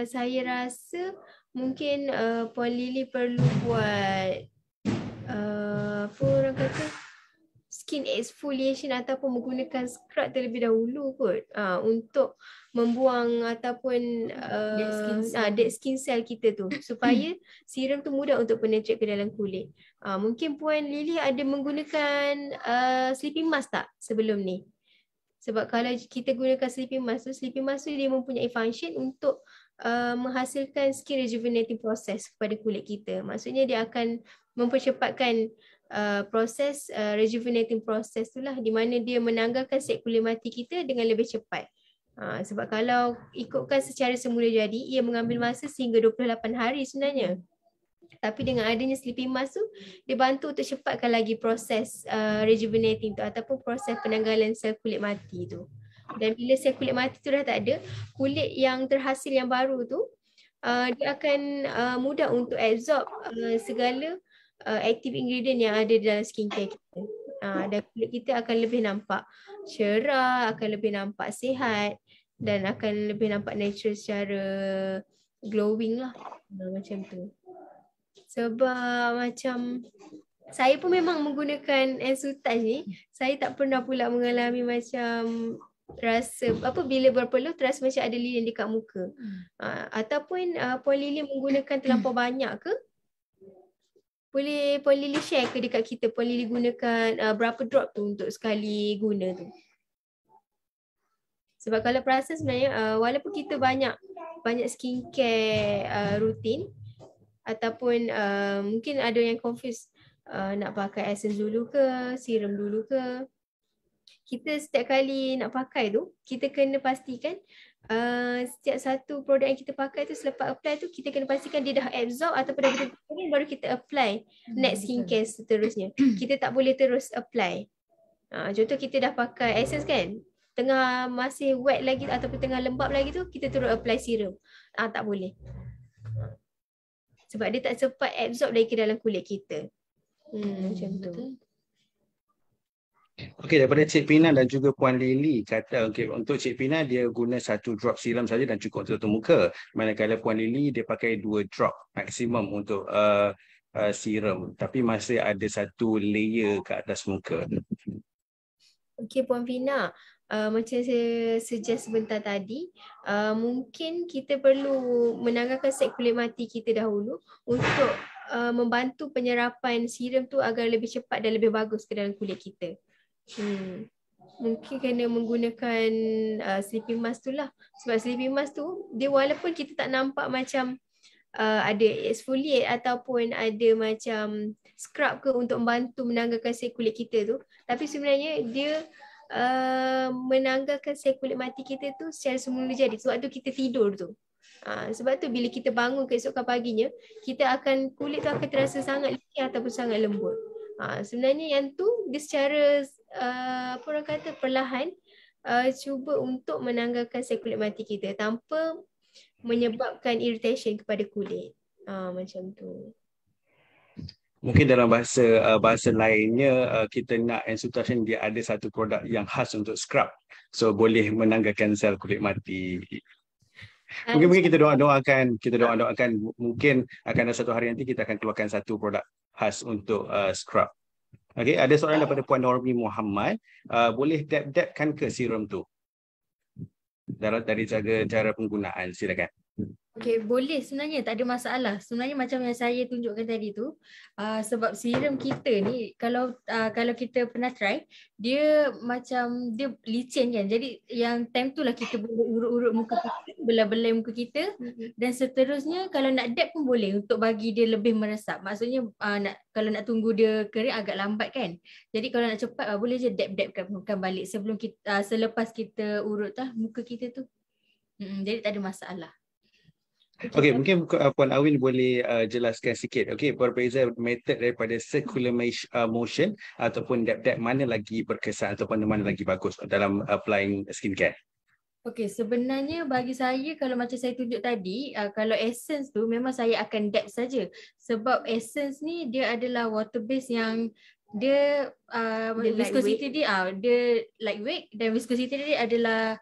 saya rasa mungkin Puan Lily perlu buat apa orang kata skin exfoliation ataupun menggunakan scrub terlebih dahulu kot untuk membuang ataupun dead skin cell kita tu supaya serum tu mudah untuk penetrate ke dalam kulit. Mungkin Puan Lily ada menggunakan sleeping mask tak sebelum ni? Sebab kalau kita gunakan sleeping mask tu dia mempunyai function untuk menghasilkan skin rejuvenating process kepada kulit kita. Maksudnya dia akan mempercepatkan proses rejuvenating process tu lah, di mana dia menanggalkan set kulit mati kita dengan lebih cepat. Sebab kalau ikutkan secara semula jadi, ia mengambil masa sehingga 28 hari sebenarnya. Tapi dengan adanya sleeping mask tu, dia bantu untuk cepatkan lagi proses rejuvenating tu ataupun proses penanggalan sel kulit mati tu. Dan bila sel kulit mati tu dah tak ada, kulit yang terhasil yang baru tu, dia akan mudah untuk absorb segala active ingredient yang ada dalam skincare kita. Dan kulit kita akan lebih nampak cerah, akan lebih nampak sihat dan akan lebih nampak natural secara glowing lah. Macam tu. Sebab macam saya pun memang menggunakan Ensutage ni, saya tak pernah pula mengalami macam rasa bila berpeluh terasa macam ada lilin dekat muka. Ataupun Puan Lily menggunakan terlampau banyak ke? Boleh Puan Lily share ke dekat kita Puan Lily gunakan berapa drop tu untuk sekali guna tu? Sebab kalau perasan sebenarnya walaupun kita banyak skincare rutin ataupun mungkin ada yang confuse nak pakai essence dulu ke, serum dulu ke. Kita setiap kali nak pakai tu, kita kena pastikan setiap satu produk yang kita pakai tu selepas apply tu kita kena pastikan dia dah absorb ataupun dah betul-betul baru kita apply next skincare seterusnya. Kita tak boleh terus apply. Contoh kita dah pakai essence kan, tengah masih wet lagi ataupun tengah lembap lagi tu kita terus apply serum. Tak boleh. Sebab dia tak sempat absorb lagi ke dalam kulit kita. Macam tu. Okey, daripada Cik Pina dan juga Puan Lily kata untuk Cik Pina dia guna 1 drop serum saja dan cukup untuk tutup muka. Manakala Puan Lily dia pakai 2 drop maksimum untuk serum, tapi masih ada 1 layer ke atas muka. Okey Puan Pina, macam saya suggest sebentar tadi, mungkin kita perlu menanggalkan set kulit mati kita dahulu untuk membantu penyerapan serum tu agar lebih cepat dan lebih bagus ke dalam kulit kita. Mungkin kena menggunakan sleeping mask tu lah. Sebab sleeping mask tu, dia walaupun kita tak nampak macam ada exfoliate ataupun ada macam scrub ke untuk membantu menanggalkan sel kulit kita tu, tapi sebenarnya dia menanggalkan sel kulit mati kita tu secara semula jadi sewaktu kita tidur tu. Sebab tu bila kita bangun keesokan paginya, kulit tu akan terasa sangat licin ataupun sangat lembut. Sebenarnya yang tu dia secara apa orang kata perlahan cuba untuk menanggalkan sel kulit mati kita tanpa menyebabkan irritation kepada kulit. Macam tu. Mungkin dalam bahasa lainnya kita nak Ensutage dia ada 1 produk yang khas untuk scrub. So boleh menanggalkan sel kulit mati. Mungkin kita doakan mungkin akan ada satu hari nanti kita akan keluarkan 1 produk khas untuk scrub. Okey, ada soalan daripada Puan Normi Muhammad. Boleh dab-dabkan ke serum tu? Dari cara penggunaan, silakan. Okey, boleh sebenarnya, tak ada masalah. Sebenarnya macam yang saya tunjukkan tadi tu, sebab serum kita ni kalau kita pernah try, dia macam dia licin kan. Jadi yang time tu lah kita boleh urut-urut muka kita, belai-belai muka kita, dan seterusnya kalau nak dab pun boleh untuk bagi dia lebih meresap. Maksudnya kalau nak tunggu dia kering agak lambat kan. Jadi kalau nak cepat boleh je dab-dabkan balik sebelum kita selepas kita urut muka kita tu. Jadi tak ada masalah. Okey, mungkin Puan Awin boleh jelaskan sikit. Okey, berbeza method daripada circular motion ataupun dab-dab, mana lagi berkesan ataupun mana lagi bagus dalam applying skincare? Okey, sebenarnya bagi saya kalau macam saya tunjuk tadi, kalau essence tu memang saya akan dab saja. Sebab essence ni dia adalah water base yang dia Dia viscosity dia lightweight dan viscosity dia adalah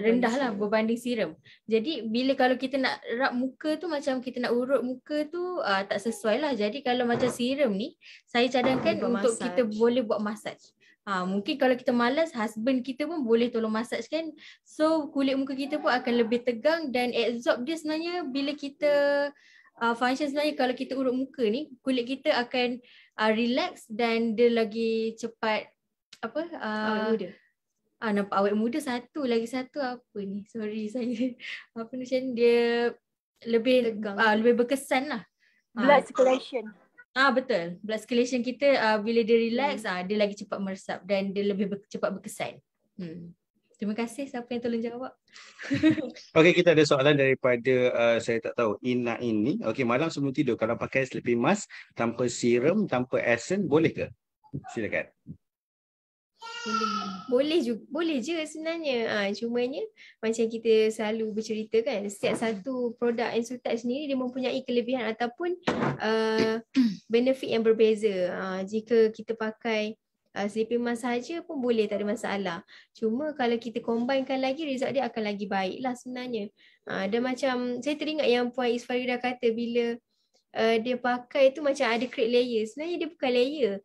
rendah lah berbanding serum. Jadi bila kalau kita nak rub muka tu, macam kita nak urut muka tu tak sesuai lah. Jadi kalau macam serum ni, saya cadangkan untuk massage. kita boleh buat massage. Mungkin kalau kita malas, husband kita pun boleh tolong massage kan. So kulit muka kita pun akan lebih tegang dan absorb dia sebenarnya bila kita function sebenarnya kalau kita urut muka ni, kulit kita akan relax dan dia lagi cepat Awet muda. Nampak awet muda. Lagi satu apa ni? Sorry saya. Apa ni, macam dia lebih Tegang. lebih berkesan lah. Blood circulation. Betul. Blood circulation kita bila dia relax dia lagi cepat meresap dan dia lebih cepat berkesan. Terima kasih siapa yang tolong jawab. Okey, kita ada soalan daripada saya tak tahu Ina ini. Okey, malam sebelum tidur kalau pakai sleeping mask tanpa serum, tanpa essence, boleh ke? Silakan. Boleh je sebenarnya. Cumanya macam kita selalu bercerita kan, setiap satu produk Ensultat sendiri dia mempunyai kelebihan ataupun benefit yang berbeza. Jika kita pakai sleeping mask saja pun boleh, tak ada masalah. Cuma kalau kita combinekan lagi, result dia akan lagi baik lah sebenarnya. Dan macam saya teringat yang Puan Isfarida kata bila dia pakai tu macam ada create layer. Sebenarnya dia bukan layer.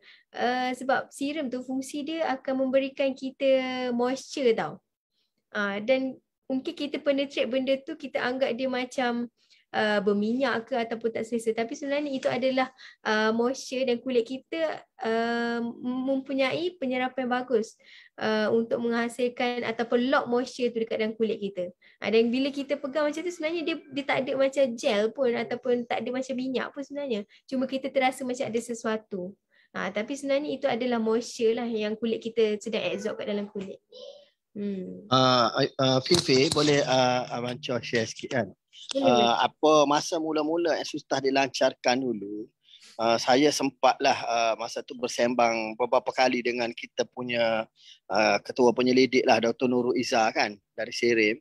Sebab serum tu fungsi dia akan memberikan kita moisture tau. Dan mungkin kita penetrate benda tu, kita anggap dia macam berminyak ke ataupun tak selesa. Tapi sebenarnya itu adalah moisture dan kulit kita mempunyai penyerapan bagus untuk menghasilkan ataupun lock moisture tu dekat dalam kulit kita. Dan bila kita pegang macam tu, sebenarnya dia tak ada macam gel pun ataupun tak ada macam minyak pun sebenarnya. Cuma kita terasa macam ada sesuatu. Tapi sebenarnya itu adalah moisture lah yang kulit kita sedang absorb kat dalam kulit. Fifi, boleh Abang Chua share sikit kan? Apa masa mula-mula Ensultat dilancarkan dulu, saya sempatlah masa tu bersembang beberapa kali dengan kita punya ketua penyelidik lah, Dr. Nurul Izzah kan, dari Serim.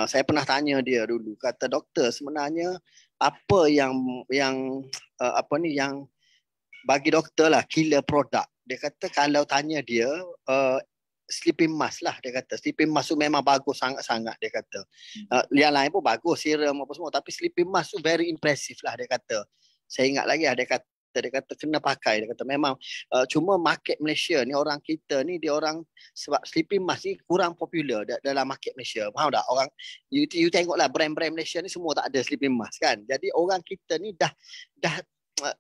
Saya pernah tanya dia dulu, kata doktor sebenarnya apa yang bagi doktor lah killer produk. Dia kata kalau tanya dia sleeping mask lah, dia kata sleeping mask tu memang bagus sangat-sangat, dia kata. Yang lain pun bagus, serum apa semua, tapi sleeping mask tu very impressive lah, dia kata. Saya ingat lagi lah, dia kata kena pakai, dia kata memang cuma market Malaysia ni, orang kita ni, dia orang sebab sleeping mask ni kurang popular dalam market Malaysia, faham tak? Orang you tengoklah brand-brand Malaysia ni semua tak ada sleeping mask kan. Jadi orang kita ni dah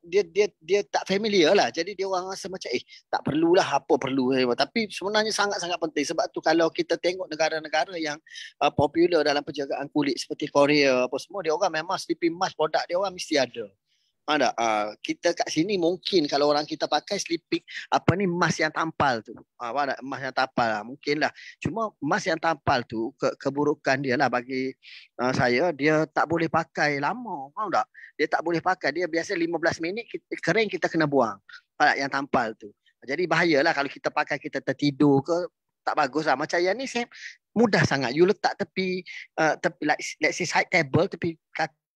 dia tak familiar lah. Jadi dia orang rasa macam tak perlulah, apa perlu. Tapi sebenarnya sangat-sangat penting. Sebab tu kalau kita tengok negara-negara yang popular dalam penjagaan kulit seperti Korea apa semua, dia orang memang sleeping mask produk dia orang mesti ada. Ada kita kat sini mungkin kalau orang kita pakai sleeping mask yang tampal tu. Mask yang tampal lah, mungkin lah. Cuma mask yang tampal tu keburukan dia lah bagi saya, dia tak boleh pakai lama. Faham tak? Dia tak boleh pakai. Dia biasa 15 minit kering kita kena buang. Yang tampal tu. Jadi bahayalah kalau kita pakai, kita tertidur ke, tak bagus lah. Macam yang ni saya mudah sangat. You letak tepi like, let's say side table, tepi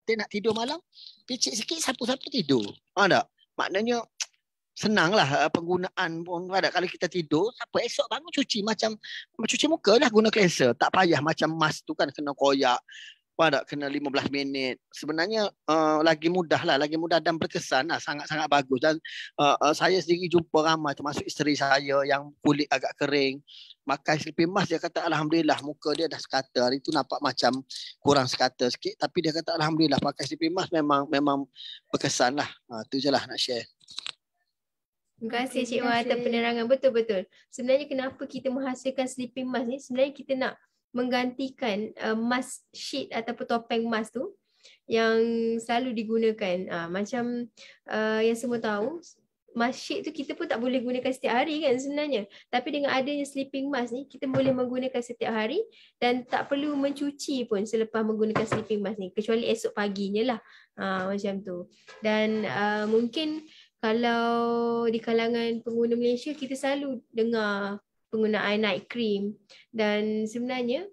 kita nak tidur malam, picit sikit, sapu-sapu tidur. Tak? Maknanya senanglah penggunaan pun. Kalau kita tidur, siapa esok bangun cuci macam cuci muka lah, guna cleanser. Tak payah macam mask tu kan kena koyak. Kena 15 minit. Sebenarnya lagi mudah lah, lagi mudah dan berkesan lah, sangat-sangat bagus. Dan saya sendiri jumpa ramai, termasuk isteri saya yang kulit agak kering, pakai sleeping mask, dia kata alhamdulillah muka dia dah sekata. Hari tu nampak macam kurang sekata sikit, tapi dia kata alhamdulillah pakai sleeping mask memang berkesan lah. Tu je lah nak share. Terima kasih Cik Wah atas penerangan. Betul-betul. Sebenarnya kenapa kita menghasilkan sleeping mask ni, sebenarnya kita nak menggantikan mask sheet ataupun topeng mask tu yang selalu digunakan. Macam yang semua tahu, mask sheet tu kita pun tak boleh gunakan setiap hari kan sebenarnya. Tapi dengan adanya sleeping mask ni, kita boleh menggunakan setiap hari dan tak perlu mencuci pun selepas menggunakan sleeping mask ni, kecuali esok paginya lah. Macam tu. Dan mungkin kalau di kalangan pengguna Malaysia, kita selalu dengar penggunaan night cream, dan sebenarnya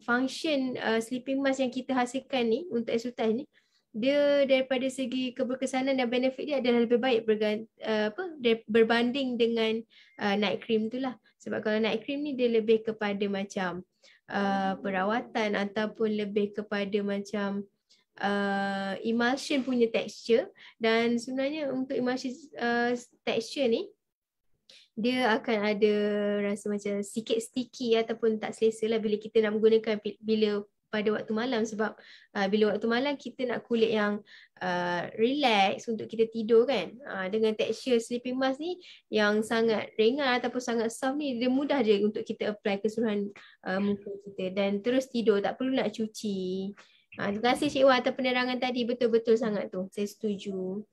function sleeping mask yang kita hasilkan ni untuk Ensultat ni dia daripada segi keberkesanan dan benefit dia adalah lebih baik berbanding dengan night cream tu lah. Sebab kalau night cream ni dia lebih kepada macam perawatan ataupun lebih kepada macam emulsion punya texture, dan sebenarnya untuk emulsion texture ni dia akan ada rasa macam sikit sticky ataupun tak selesa lah bila kita nak menggunakan bila pada waktu malam. Sebab bila waktu malam kita nak kulit yang relax untuk kita tidur kan. Dengan tekstur sleeping mask ni yang sangat ringan ataupun sangat soft ni, dia mudah je untuk kita apply keseluruhan muka kita dan terus tidur, tak perlu nak cuci. Terima kasih Cik Wan atas penerangan tadi, betul-betul sangat tu, saya setuju.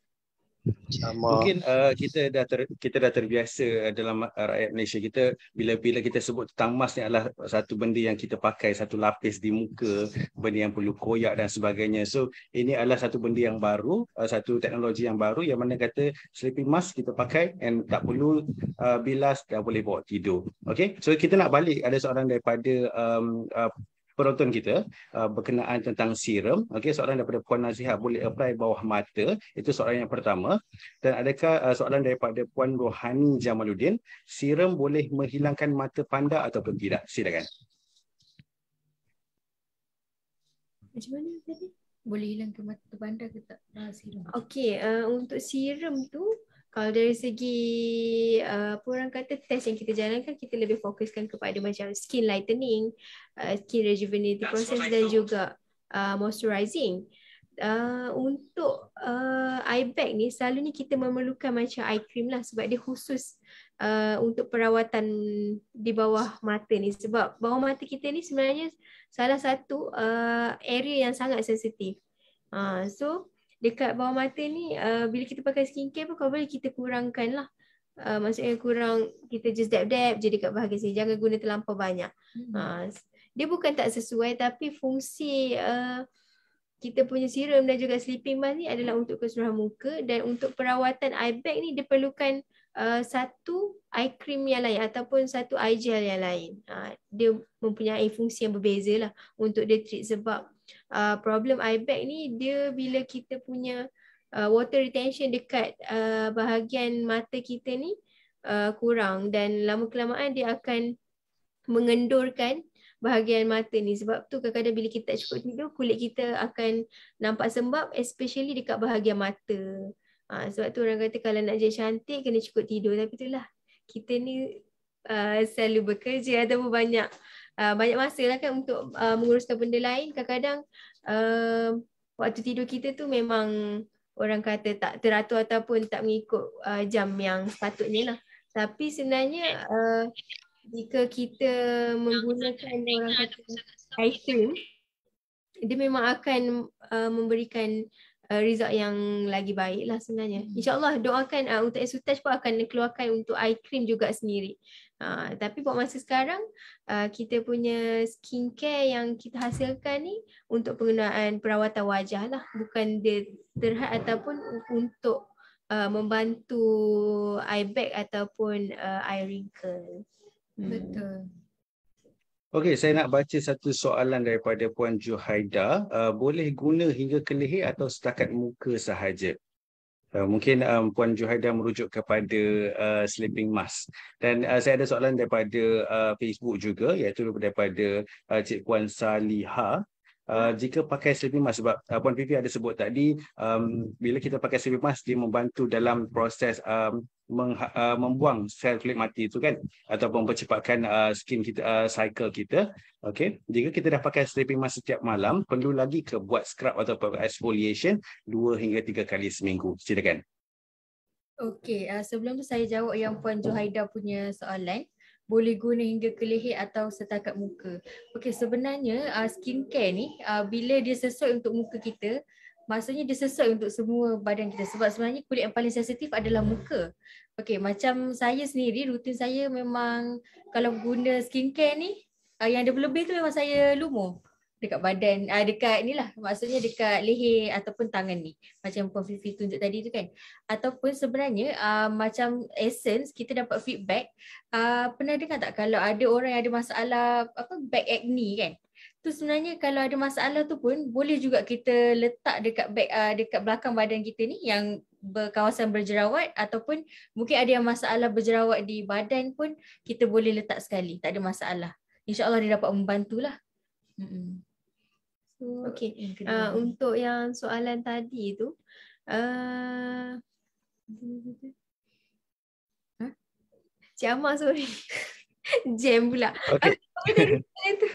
Sama. Mungkin kita dah terbiasa dalam rakyat Malaysia kita, bila kita sebut tentang mask ni adalah satu benda yang kita pakai, satu lapis di muka, benda yang perlu koyak dan sebagainya. So ini adalah satu benda yang baru, satu teknologi yang baru yang mana kata sleeping mask kita pakai and tak perlu bilas, dah boleh bawa tidur. Okay, so kita nak balik, ada soalan daripada penonton kita berkenaan tentang serum. Okey, soalan daripada Puan Naziha, boleh apply bawah mata? Itu soalan yang pertama. Dan adakah soalan daripada Puan Rohani Jamaluddin, serum boleh menghilangkan mata panda ataupun tidak? Silakan. Macam mana tadi? Boleh hilangkan mata panda ke tak? Serum. Okey, untuk serum tu kalau dari segi apa orang kata test yang kita jalankan, kita lebih fokuskan kepada macam skin lightening, skin rejuvenating process dan juga moisturizing. Untuk eye bag ni selalunya kita memerlukan macam eye cream lah, sebab dia khusus untuk perawatan di bawah mata ni. Sebab bawah mata kita ni sebenarnya salah satu area yang sangat sensitif. So dekat bawah mata ni bila kita pakai skincare pun kalau boleh kita kurangkan lah. Maksudnya kurang, kita just dab-dab je dekat bahagian sini, jangan guna terlampau banyak. Dia bukan tak sesuai, tapi fungsi kita punya serum dan juga sleeping mask ni adalah untuk keseluruhan muka, dan untuk perawatan eye bag ni diperlukan satu eye cream yang lain ataupun satu eye gel yang lain. Dia mempunyai fungsi yang berbeza lah untuk dia treat. Sebab problem eye bag ni, dia bila kita punya water retention dekat bahagian mata kita ni kurang, dan lama-kelamaan dia akan mengendurkan bahagian mata ni. Sebab tu kadang-kadang bila kita tak cukup tidur, kulit kita akan nampak sembab, especially dekat bahagian mata. Sebab tu orang kata kalau nak jadi cantik kena cukup tidur. Tapi itulah, kita ni selalu bekerja ataupun banyak masa lah kan untuk menguruskan benda lain. Kadang-kadang waktu tidur kita tu memang orang kata tak teratur ataupun tak mengikut jam yang sepatutnya lah. Tapi sebenarnya jika kita menggunakan orang kata eye cream, dia memang akan memberikan result yang lagi baik lah sebenarnya. InsyaAllah doakan untuk Esutouch pun akan keluarkan untuk eye cream juga sendiri. Tapi buat masa sekarang kita punya skincare yang kita hasilkan ni untuk penggunaan perawatan wajah lah, bukan dia terhad ataupun untuk membantu eye bag ataupun eye wrinkle. Betul. Okey, saya nak baca satu soalan daripada Puan Juhaida. Boleh guna hingga ke leher atau setakat muka sahaja? Mungkin Puan Juhaida merujuk kepada sleeping mask. Dan saya ada soalan daripada Facebook juga, iaitu daripada Cik Puan Saliha. Jika pakai sleeping mask, sebab Puan Fifi ada sebut tadi, bila kita pakai sleeping mask, dia membantu dalam proses membuang sel kulit mati itu kan, ataupun mempercepatkan skin kita, cycle kita. Okay, jika kita dah pakai sleeping mask setiap malam, perlu lagi ke buat scrub ataupun exfoliation 2 hingga 3 kali seminggu? Silakan. Okey, sebelum tu saya jawab yang Puan Juhaida punya soalan. Boleh guna hingga ke leher atau setakat muka. Okey, sebenarnya skincare ni bila dia sesuai untuk muka kita, maksudnya dia sesuai untuk semua badan kita. Sebab sebenarnya kulit yang paling sensitif adalah muka. Okey, macam saya sendiri, rutin saya memang kalau guna skincare ni, yang dia berlebih tu memang saya lumur dekat badan, dekat ni lah, maksudnya dekat leher ataupun tangan ni, macam Puan Fifi tunjuk tadi tu kan. Ataupun sebenarnya macam Essence, kita dapat feedback, pernah dengar tak kalau ada orang yang ada masalah back acne kan, tu sebenarnya kalau ada masalah tu pun boleh juga kita letak dekat dekat belakang badan kita ni yang berkawasan berjerawat, ataupun mungkin ada yang masalah berjerawat di badan pun kita boleh letak sekali, tak ada masalah. InsyaAllah dia dapat membantulah. So, Okey. yang kedua. Untuk yang soalan tadi tu, Cik Amar, sorry. Jam pula. Okey.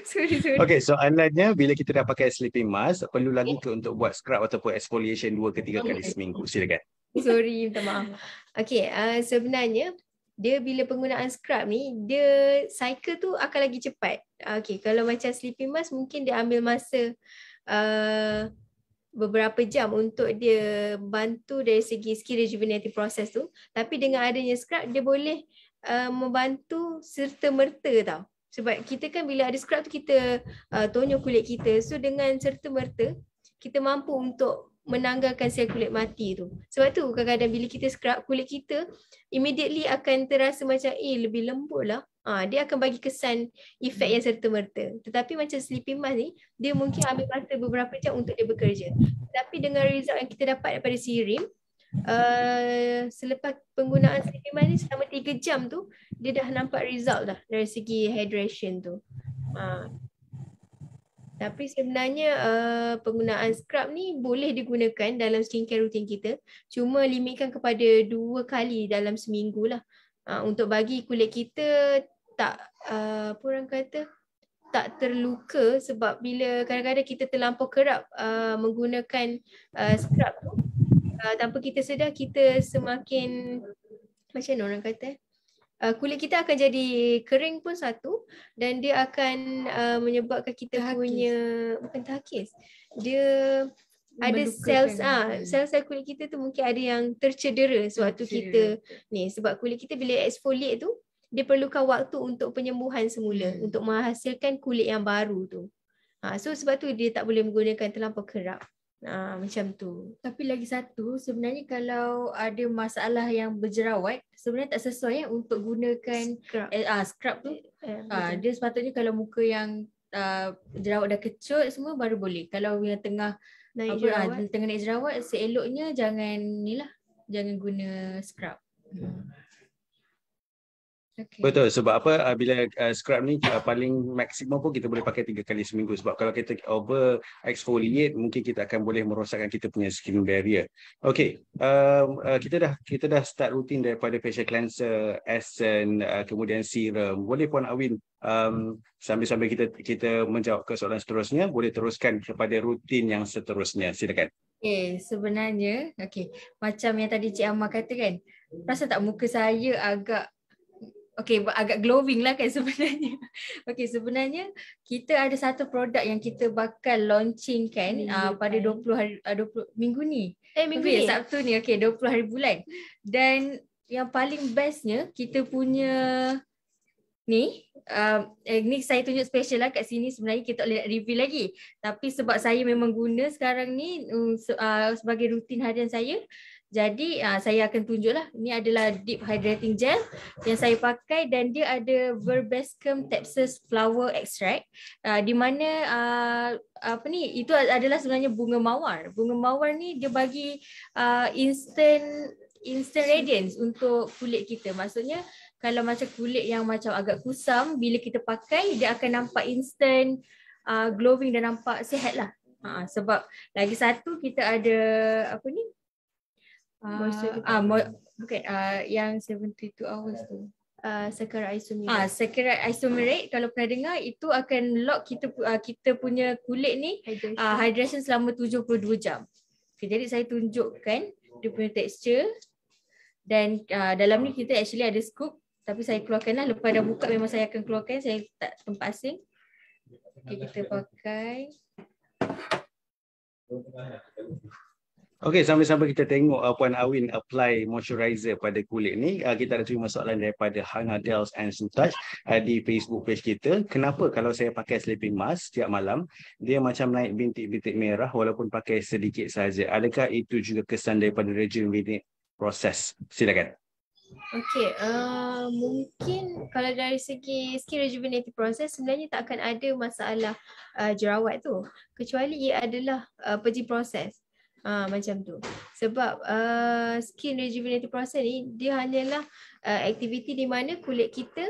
Sorry. Okey, soalannya bila kita dah pakai sleeping mask, perlu lagi ke untuk buat scrub ataupun exfoliation 2 ke 3 kali seminggu? Silakan. Sorry, minta maaf. Okey, sebenarnya dia bila penggunaan scrub ni, dia cycle tu akan lagi cepat. Okey, kalau macam sleeping mask mungkin dia ambil masa beberapa jam untuk dia bantu dari segi skin rejuvenating process tu. Tapi dengan adanya scrub, dia boleh membantu serta-merta tau. Sebab kita kan bila ada scrub tu kita tonyor kulit kita. So dengan serta-merta, kita mampu untuk menanggalkan sel kulit mati tu. Sebab tu kadang-kadang bila kita scrub, kulit kita immediately akan terasa macam lebih lembut lah. Dia akan bagi kesan efek yang serta-merta. Tetapi macam sleeping mask ni, dia mungkin ambil masa beberapa jam untuk dia bekerja. Tapi dengan result yang kita dapat daripada serum, selepas penggunaan sleeping mask ni selama 3 jam tu, dia dah nampak result dah dari segi hydration tu. Tapi sebenarnya penggunaan scrub ni boleh digunakan dalam skincare rutin kita. Cuma limitkan kepada 2 kali dalam seminggu lah. Untuk bagi kulit kita tak, apa orang kata, tak terluka, sebab bila kadang-kadang kita terlampau kerap menggunakan scrub tu, tanpa kita sedar kita semakin, macam mana orang kata, kulit kita akan jadi kering pun satu, dan dia akan menyebabkan kita punya, bukan terhakis, dia ada sel-sel kulit kita tu mungkin ada yang tercedera sewaktu kita ni, sebab kulit kita bila exfoliate tu dia perlukan waktu untuk penyembuhan semula, untuk menghasilkan kulit yang baru tu. So sebab tu dia tak boleh menggunakan terlampau kerap. Macam tu. Tapi lagi satu, sebenarnya kalau ada masalah yang berjerawat, sebenarnya tak sesuai untuk gunakan scrub tu. Dia sepatutnya kalau muka yang jerawat dah kecut semua baru boleh. Kalau yang tengah naik jerawat, seeloknya jangan guna scrub. Okay. Betul, sebab apa, bila scrub ni paling maksimum pun kita boleh pakai 3 kali seminggu, sebab kalau kita over exfoliate mungkin kita akan boleh merosakkan kita punya skin barrier. Okey, kita dah start rutin daripada facial cleanser, essence, kemudian serum. Boleh Puan Awin sambil-sambil kita menjawab ke soalan seterusnya, boleh teruskan kepada rutin yang seterusnya. Silakan. Sebenarnya macam yang tadi Cik Amar kata kan, rasa tak muka saya agak glowing lah kan sebenarnya. Sebenarnya kita ada satu produk yang kita bakal launching kan pada 20 minggu ni. Minggu ni? Sabtu ni, 20 hari bulan. Dan yang paling bestnya, kita punya ni saya tunjuk special lah kat sini, sebenarnya kita tak boleh nak review lagi. Tapi sebab saya memang guna sekarang ni sebagai rutin harian saya, jadi saya akan tunjuklah. Ini adalah Deep Hydrating Gel yang saya pakai, dan dia ada Verbascum Thapsus Flower Extract, di mana itu adalah sebenarnya bunga mawar. Bunga mawar ni dia bagi instant radiance untuk kulit kita. Maksudnya kalau macam kulit yang macam agak kusam, bila kita pakai dia akan nampak instant glowing dan nampak sihat lah. Sebab lagi satu kita ada yang 72 hours tu. Saccharide isomerate. Saccharide isomerate, kalau pernah dengar, itu akan lock kita punya kulit ni hydration selama 72 jam. Jadi saya tunjukkan dia punya texture, dan dalam ni kita actually ada scoop, tapi saya keluarkan lah. Lepas dah buka memang saya akan keluarkan, saya tak tempat asing. Kita pakai. Okey, sambil-sambil kita tengok Puan Awin apply moisturizer pada kulit ni, kita ada terima soalan daripada Hana Dels and Sutouch di Facebook page kita. Kenapa kalau saya pakai sleeping mask setiap malam, dia macam naik bintik-bintik merah walaupun pakai sedikit saja? Adakah itu juga kesan daripada rejuvenate proses? Silakan. Okay, mungkin kalau dari segi skin rejuvenative process sebenarnya tak akan ada masalah jerawat tu, kecuali ia adalah purging process. Macam tu. Sebab skin rejuvenative process ni dia hanyalah aktiviti di mana kulit kita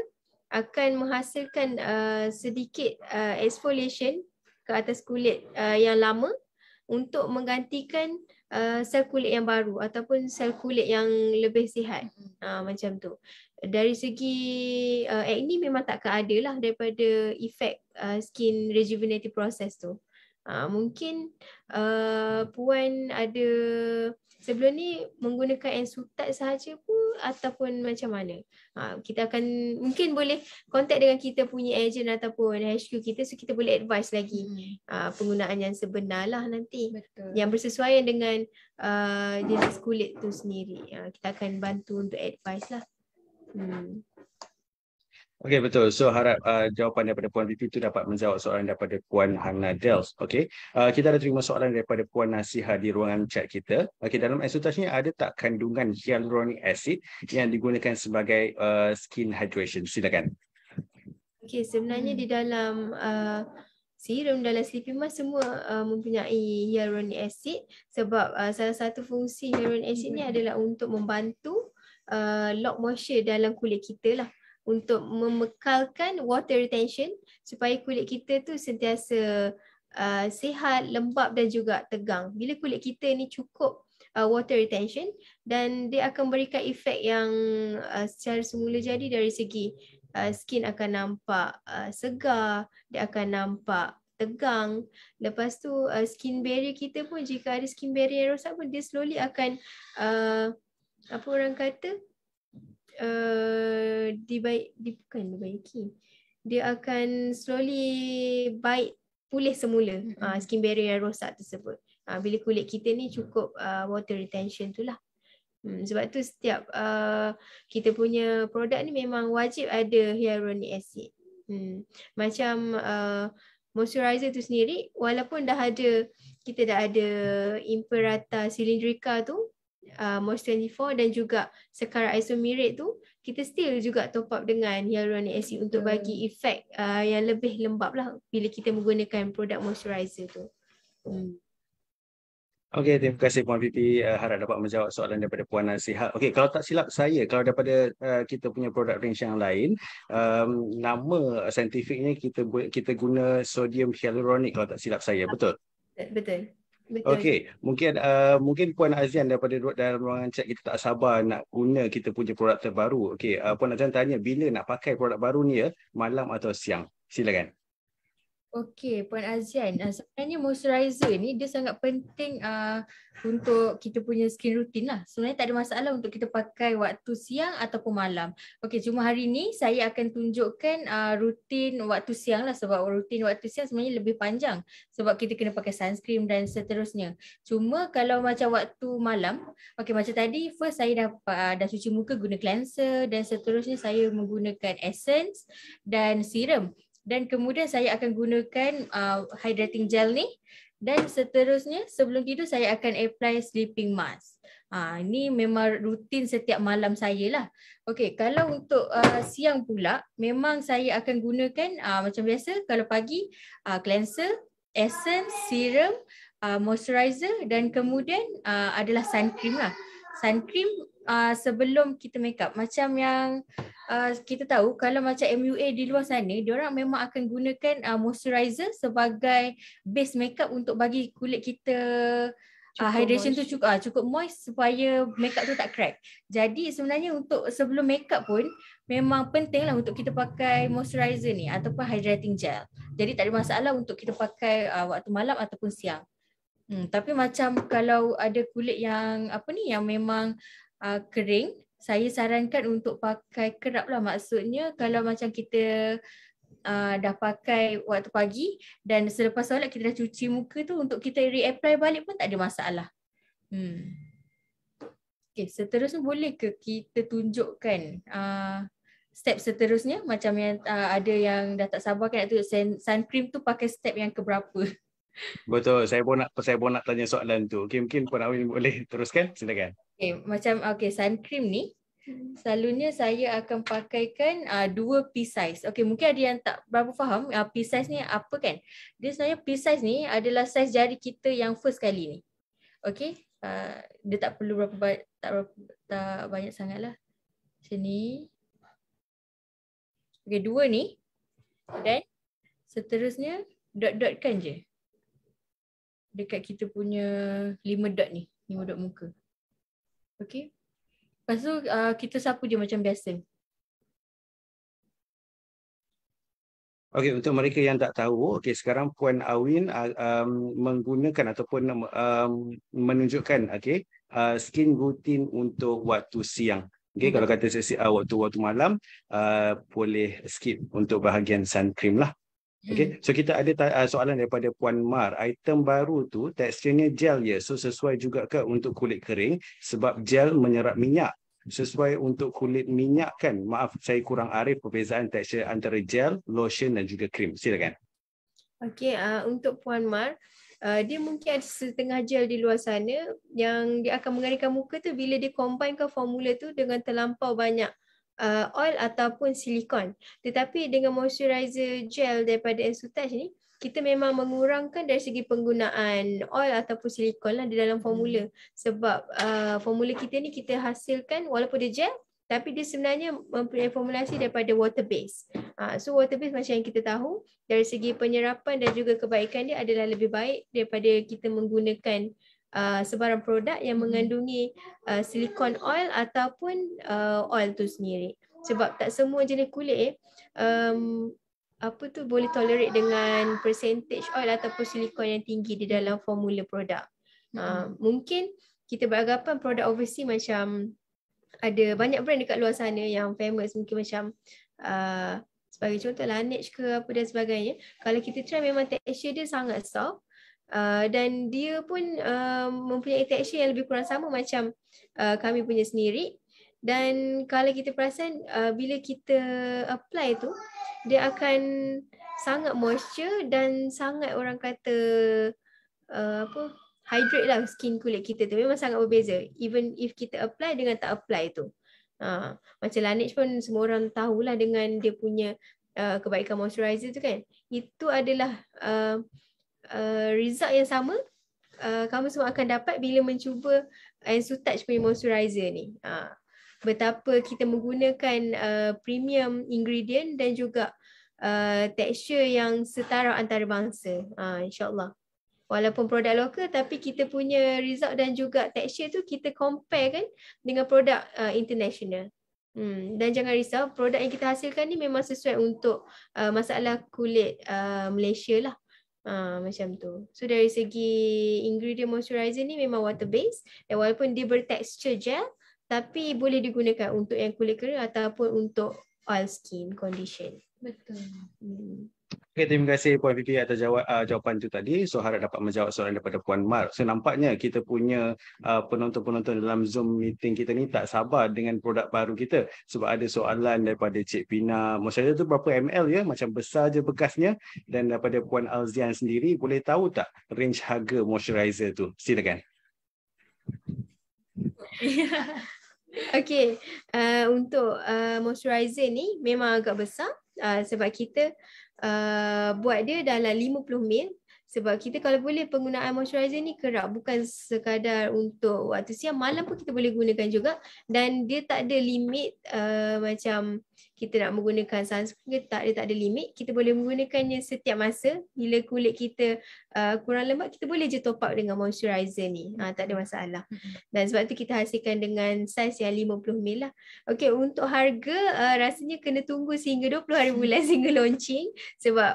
akan menghasilkan sedikit exfoliation ke atas kulit yang lama untuk menggantikan sel kulit yang baru ataupun sel kulit yang lebih sihat. Macam tu. Dari segi acne memang takkan ada lah daripada efek skin rejuvenative process tu. Mungkin Puan ada sebelum ni menggunakan Ensutat sahaja pun ataupun macam mana? Kita akan mungkin boleh kontak dengan kita punya agent ataupun HQ kita, so kita boleh advise lagi penggunaan yang sebenar lah nanti. Betul. Yang bersesuaian dengan jenis kulit tu sendiri. Kita akan bantu untuk advise lah. Okey, betul. So harap jawapan daripada Puan Vivi itu dapat menjawab soalan daripada Puan Hana Dels. Okey. Kita ada terima soalan daripada Puan Nasiha di ruangan chat kita. Okey, dalam Ensutage ni ada tak kandungan hyaluronic acid yang digunakan sebagai skin hydration? Silakan. Okey, sebenarnya di dalam serum, dalam sleeping mask semua mempunyai hyaluronic acid sebab salah satu fungsi hyaluronic acid ni adalah untuk membantu lock moisture dalam kulit kita lah, untuk memekalkan water retention supaya kulit kita tu sentiasa sihat, lembap dan juga tegang. Bila kulit kita ni cukup water retention, dan dia akan berikan efek yang secara semula jadi dari segi skin akan nampak segar, dia akan nampak tegang. Lepas tu skin barrier kita pun, jika ada skin barrier yang rosak pun, dia slowly akan apa orang kata, dibaiki. Dia akan slowly baik, pulih semula skin barrier yang rosak tersebut. Bila kulit kita ni cukup water retention tu lah. Sebab tu setiap kita punya produk ni memang wajib ada hyaluronic acid. Macam moisturizer tu sendiri, walaupun kita dah ada Imperata Cylindrica tu, Moist 24 dan juga Secara Isomerate tu, kita still juga top up dengan hyaluronic acid untuk bagi efek yang lebih lembap lah bila kita menggunakan produk moisturizer tu. Okey, terima kasih Puan Vivi. Harap dapat menjawab soalan daripada Puan Nasihat. Okey, kalau tak silap saya, kalau daripada kita punya produk range yang lain, nama saintifiknya kita guna sodium hyaluronic kalau tak silap saya, betul? Betul. Okey, mungkin Puan Azian daripada dalam ruangan chat kita tak sabar nak guna kita punya produk terbaru. Okey, Puan Azian tanya bila nak pakai produk baru ni ya, malam atau siang? Silakan. Okey, Puan Azian, sebenarnya moisturizer ni dia sangat penting untuk kita punya skin routine lah. Sebenarnya tak ada masalah untuk kita pakai waktu siang ataupun malam. Okey, cuma hari ni saya akan tunjukkan rutin waktu siang lah, sebab rutin waktu siang sebenarnya lebih panjang sebab kita kena pakai sunscreen dan seterusnya. Cuma kalau macam waktu malam, okey macam tadi first saya dah cuci muka guna cleanser dan seterusnya saya menggunakan essence dan serum. Dan kemudian saya akan gunakan hydrating gel ni, dan seterusnya sebelum tidur saya akan apply sleeping mask. Ini memang rutin setiap malam saya lah. Okey, kalau untuk siang pula memang saya akan gunakan macam biasa. Kalau pagi cleanser, essence, serum, moisturizer dan kemudian adalah sun cream lah. Sun cream sebelum kita make up. Macam yang kita tahu kalau macam MUA di luar sana, diorang memang akan gunakan moisturizer sebagai base makeup untuk bagi kulit kita hydration moist. Tu cukup moist supaya makeup tu tak crack. Jadi sebenarnya untuk sebelum makeup pun memang penting lah untuk kita pakai moisturizer ni ataupun hydrating gel. Jadi tak ada masalah untuk kita pakai waktu malam ataupun siang. Tapi macam kalau ada kulit yang yang memang kering, saya sarankan untuk pakai kerap lah. Maksudnya kalau macam kita dah pakai waktu pagi dan selepas solat kita dah cuci muka tu, untuk kita reapply balik pun tak ada masalah. Okay, seterusnya boleh ke kita tunjukkan step seterusnya, macam yang ada yang dah tak sabar kan nak tunjuk sun cream tu pakai step yang keberapa? Betul, saya pun nak tanya soalan tu. Okay, mungkin Puan Awin boleh teruskan, silakan. Okay, macam sun cream ni Selalunya saya akan pakaikan 2 pea size. Okey, mungkin ada yang tak berapa faham pea size ni apa kan. Dia sebenarnya pea size ni adalah saiz jari kita yang first kali ni. Okey, dia tak perlu tak banyak sangatlah. Macam ni. Okey, 2 ni. Dan seterusnya dot-dotkan je. Dekat kita punya 5 dot ni. 5 dot muka. Okey. Lepas tu kita sapu je macam biasa. Okey, untuk mereka yang tak tahu, okey sekarang Puan Awin menggunakan ataupun menunjukkan skin routine untuk waktu siang. Okey, kalau kata sesi waktu malam boleh skip untuk bahagian sun cream lah. Okey, so kita ada soalan daripada Puan Mar. Item baru tu teksturnya gel je. So sesuai juga ke untuk kulit kering sebab gel menyerap minyak. Sesuai untuk kulit minyak kan? Maaf, saya kurang arif perbezaan tekstur antara gel, lotion dan juga krim. Silakan. Okey, untuk Puan Mar, dia mungkin ada setengah gel di luar sana yang dia akan mengerinkan muka tu bila dia combinekan formula tu dengan terlampau banyak oil ataupun silikon. Tetapi dengan moisturizer gel daripada Ensu-Touch ni, kita memang mengurangkan dari segi penggunaan oil ataupun silikon lah di dalam formula. Sebab formula kita ni kita hasilkan walaupun dia gel, tapi dia sebenarnya mempunyai formulasi daripada water base. So water base macam yang kita tahu, dari segi penyerapan dan juga kebaikan dia adalah lebih baik daripada kita menggunakan sebarang produk yang mengandungi silikon oil ataupun oil tu sendiri. Sebab tak semua jenis kulit boleh tolerate dengan percentage oil ataupun silikon yang tinggi di dalam formula produk. Mungkin kita beranggapan produk overseas macam ada banyak brand dekat luar sana yang famous, mungkin macam sebagai contoh Laneige ke apa dan sebagainya. Kalau kita try memang tekstur dia sangat soft. Dan dia pun mempunyai tekstur yang lebih kurang sama macam kami punya sendiri. Dan kalau kita perasan bila kita apply tu, dia akan sangat moisture dan sangat orang kata hydrate lah skin kulit kita tu. Memang sangat berbeza even if kita apply dengan tak apply tu. Macam Laneige pun semua orang tahulah dengan dia punya kebaikan moisturizer tu kan. Itu adalah result yang sama kamu semua akan dapat bila mencuba Ensu-Touch punya moisturizer ni. Betapa kita menggunakan premium ingredient dan juga tekstur yang setara antarabangsa. InsyaAllah. Walaupun produk lokal tapi kita punya result dan juga tekstur tu kita compare kan dengan produk international. Dan jangan risau, produk yang kita hasilkan ni memang sesuai untuk masalah kulit Malaysia lah. Macam tu. So dari segi ingredient moisturizer ni memang water based dan walaupun dia bertekstur gel tapi boleh digunakan untuk yang kulit kering ataupun untuk oil skin condition. Betul. Okay, terima kasih Puan Fifi atas jawapan tu tadi. So harap dapat menjawab soalan daripada Puan Mar. So nampaknya kita punya penonton-penonton dalam Zoom meeting kita ni tak sabar dengan produk baru kita. Sebab ada soalan daripada Cik Pina. Moisturizer tu berapa ml ya? Macam besar je bekasnya. Dan daripada Puan Alzian sendiri, boleh tahu tak range harga moisturizer tu? Silakan. Okay, untuk moisturizer ni memang agak besar sebab kita buat dia dalam 50 ml. Sebab kita kalau boleh penggunaan moisturizer ni kerap, bukan sekadar untuk waktu siang, malam pun kita boleh gunakan juga. Dan dia tak ada limit macam kita nak menggunakan sunscreen, dia tak ada limit. Kita boleh menggunakannya setiap masa. Bila kulit kita kurang lembab, kita boleh je top up dengan moisturizer ni. Tak ada masalah. Dan sebab tu kita hasilkan dengan saiz yang 50 ml lah. Okay, untuk harga rasanya kena tunggu sehingga 20 hari bulan sehingga launching. Sebab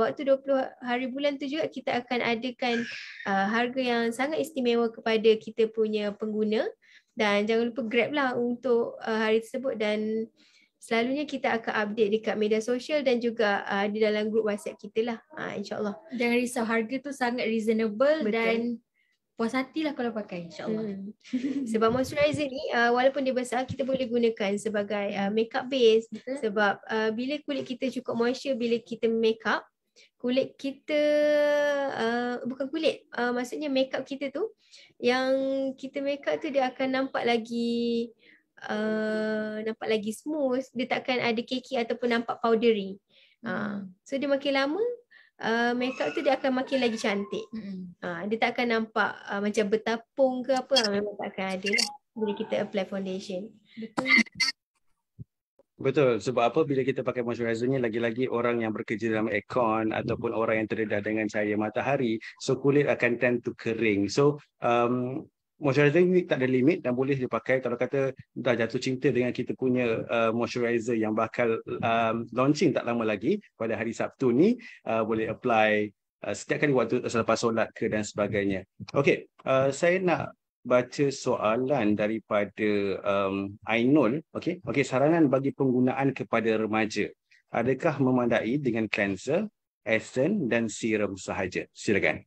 waktu 20 hari bulan tu juga kita akan adakan harga yang sangat istimewa kepada kita punya pengguna. Dan jangan lupa grab lah untuk hari tersebut. Dan selalunya kita akan update dekat media sosial dan juga di dalam grup WhatsApp kita lah. InsyaAllah. Jangan risau, harga tu sangat reasonable. Betul. Dan puas hatilah kalau pakai, insyaAllah. Sebab moisturizer ni walaupun dia besar, kita boleh gunakan sebagai makeup base. Betul. Sebab bila kulit kita cukup moisture, bila kita makeup, kulit kita bukan kulit, maksudnya makeup kita tu, yang kita makeup tu dia akan nampak lagi nampak lagi smooth, dia takkan ada keki ataupun nampak powdery. So dia makin lama makeup tu dia akan makin lagi cantik. Dia takkan nampak macam bertapung ke apa, memang takkan ada lah bila kita apply foundation. Betul, sebab apa bila kita pakai moisturizer ni, lagi-lagi orang yang bekerja dalam aircon ataupun orang yang terdedah dengan cahaya matahari, so kulit akan tend to kering. So moisturizer ni tak ada limit dan boleh dipakai kalau kata dah jatuh cinta dengan kita punya moisturizer yang bakal launching tak lama lagi pada hari Sabtu ni, boleh apply setiap kali waktu selepas solat ke dan sebagainya. Okey, saya nak baca soalan daripada Ainul. Okey, saranan bagi penggunaan kepada remaja. Adakah memadai dengan cleanser, essence dan serum sahaja? Silakan.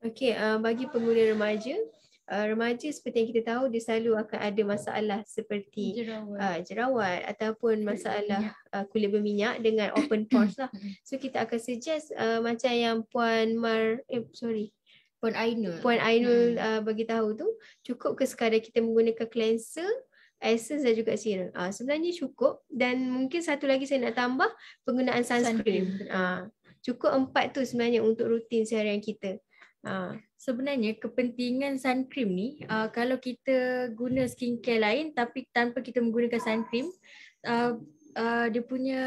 Okey, bagi pengguna remaja, remaja seperti yang kita tahu dia selalu akan ada masalah seperti jerawat ataupun masalah kulit berminyak dengan open pores lah. So kita akan suggest macam yang Puan Ainul bagi tahu tu, cukup ke sekadar kita menggunakan cleanser, essence dan juga serum. Sebenarnya cukup, dan mungkin satu lagi saya nak tambah penggunaan sunscreen. Cukup 4 tu sebenarnya untuk rutin seharian kita. Sebenarnya kepentingan sun cream ni, kalau kita guna skincare lain tapi tanpa kita menggunakan sun cream, dia punya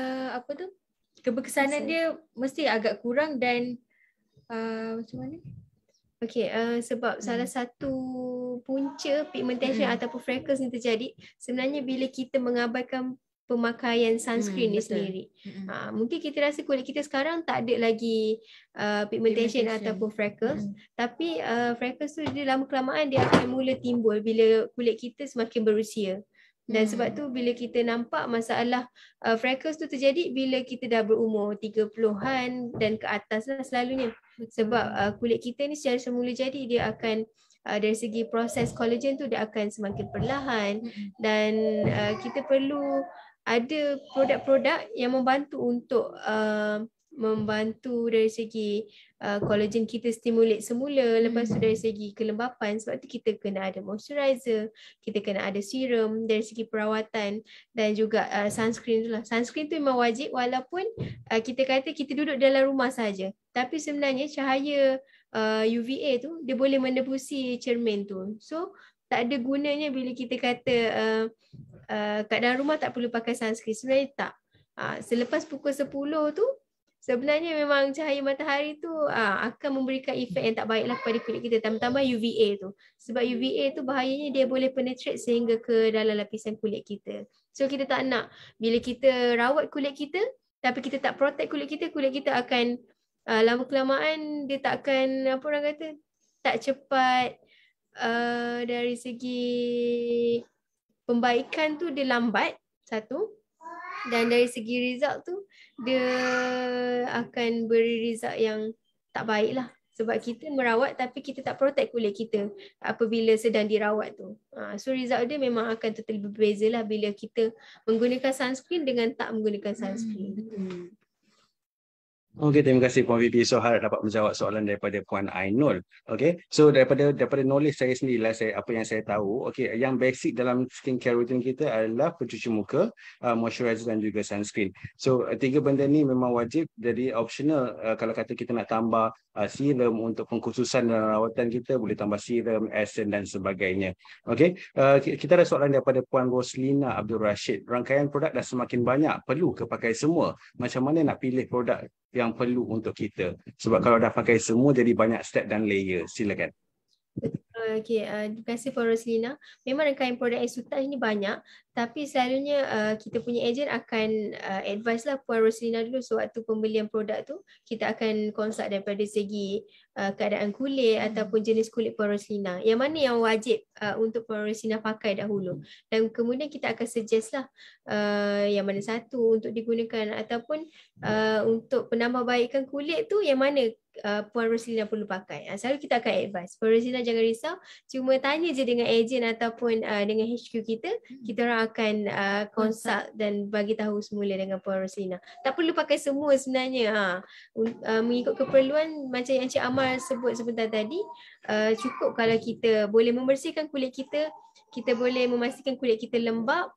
keberkesanan dia mesti agak kurang dan macam mana? Okey, sebab salah satu punca pigmentation ataupun freckles ni terjadi sebenarnya bila kita mengabaikan pemakaian sunscreen ni sendiri. Mungkin kita rasa kulit kita sekarang tak ada lagi pigmentation ataupun freckles, tapi freckles tu dia lama kelamaan dia akan mula timbul bila kulit kita semakin berusia. Dan sebab tu bila kita nampak masalah freckles tu terjadi bila kita dah berumur 30-an dan ke atas lah selalunya. Sebab kulit kita ni secara semula jadi dia akan dari segi proses collagen tu dia akan semakin perlahan, dan kita perlu ada produk-produk yang membantu untuk membantu dari segi collagen kita stimulate semula. Lepas tu dari segi kelembapan, sebab tu kita kena ada moisturizer, kita kena ada serum dari segi perawatan, dan juga sunscreen tu lah. Sunscreen tu memang wajib walaupun kita kata kita duduk dalam rumah saja, tapi sebenarnya cahaya UVA tu dia boleh menembusi cermin tu. So tak ada gunanya bila kita kata kat dalam rumah tak perlu pakai sunscreen. Sebenarnya tak. Selepas pukul 10 tu sebenarnya memang cahaya matahari tu akan memberikan efek yang tak baiklah kepada kulit kita, tambah-tambah UVA tu. Sebab UVA tu bahayanya dia boleh penetrate sehingga ke dalam lapisan kulit kita. So kita tak nak bila kita rawat kulit kita tapi kita tak protect kulit kita akan lama kelamaan dia tak akan tak cepat dari segi pembaikan tu dia lambat, satu. Dan dari segi result tu dia akan beri result yang tak baik lah. Sebab kita merawat tapi kita tak protect kulit kita apabila sedang dirawat tu. So result dia memang akan totally berbeza lah bila kita menggunakan sunscreen dengan tak menggunakan sunscreen. Okey, terima kasih Puan Vivi. So harap dapat menjawab soalan daripada Puan Ainul. Okey, so daripada knowledge saya sendirilah, apa yang saya tahu. Okey, yang basic dalam skincare routine kita adalah pencuci muka, moisturizer dan juga sunscreen. So 3 benda ni memang wajib, jadi optional. Kalau kata kita nak tambah serum untuk pengkhususan dan rawatan kita, boleh tambah serum, essence dan sebagainya. Okey, kita ada soalan daripada Puan Roslina Abdul Rashid. Rangkaian produk dah semakin banyak, perlu ke pakai semua? Macam mana nak pilih produk yang perlu untuk kita? Sebab kalau dah pakai semua jadi banyak step dan layer. Silakan. Okey, terima kasih Puan Roslina. Memang rangkaian produk Esutouch ni banyak, tapi selalunya kita punya ejen akan advise lah Puan Roslina dulu sewaktu pembelian produk tu. Kita akan consult daripada segi keadaan kulit ataupun jenis kulit Puan Roslina. Yang mana yang wajib untuk Puan Roslina pakai dahulu. Dan kemudian kita akan suggest lah yang mana satu untuk digunakan, ataupun untuk penambahbaikan kulit tu yang mana Puan Roslina perlu pakai. Selalu kita akan advise Puan Roslina jangan risau, cuma tanya je dengan ejen ataupun dengan HQ kita orang akan consult dan bagi tahu semula dengan Puan Roslina. Tak perlu pakai semua sebenarnya. Mengikut keperluan macam yang Cik Amal sebut sebentar tadi, cukup kalau kita boleh membersihkan kulit kita kita boleh memastikan kulit kita lembap.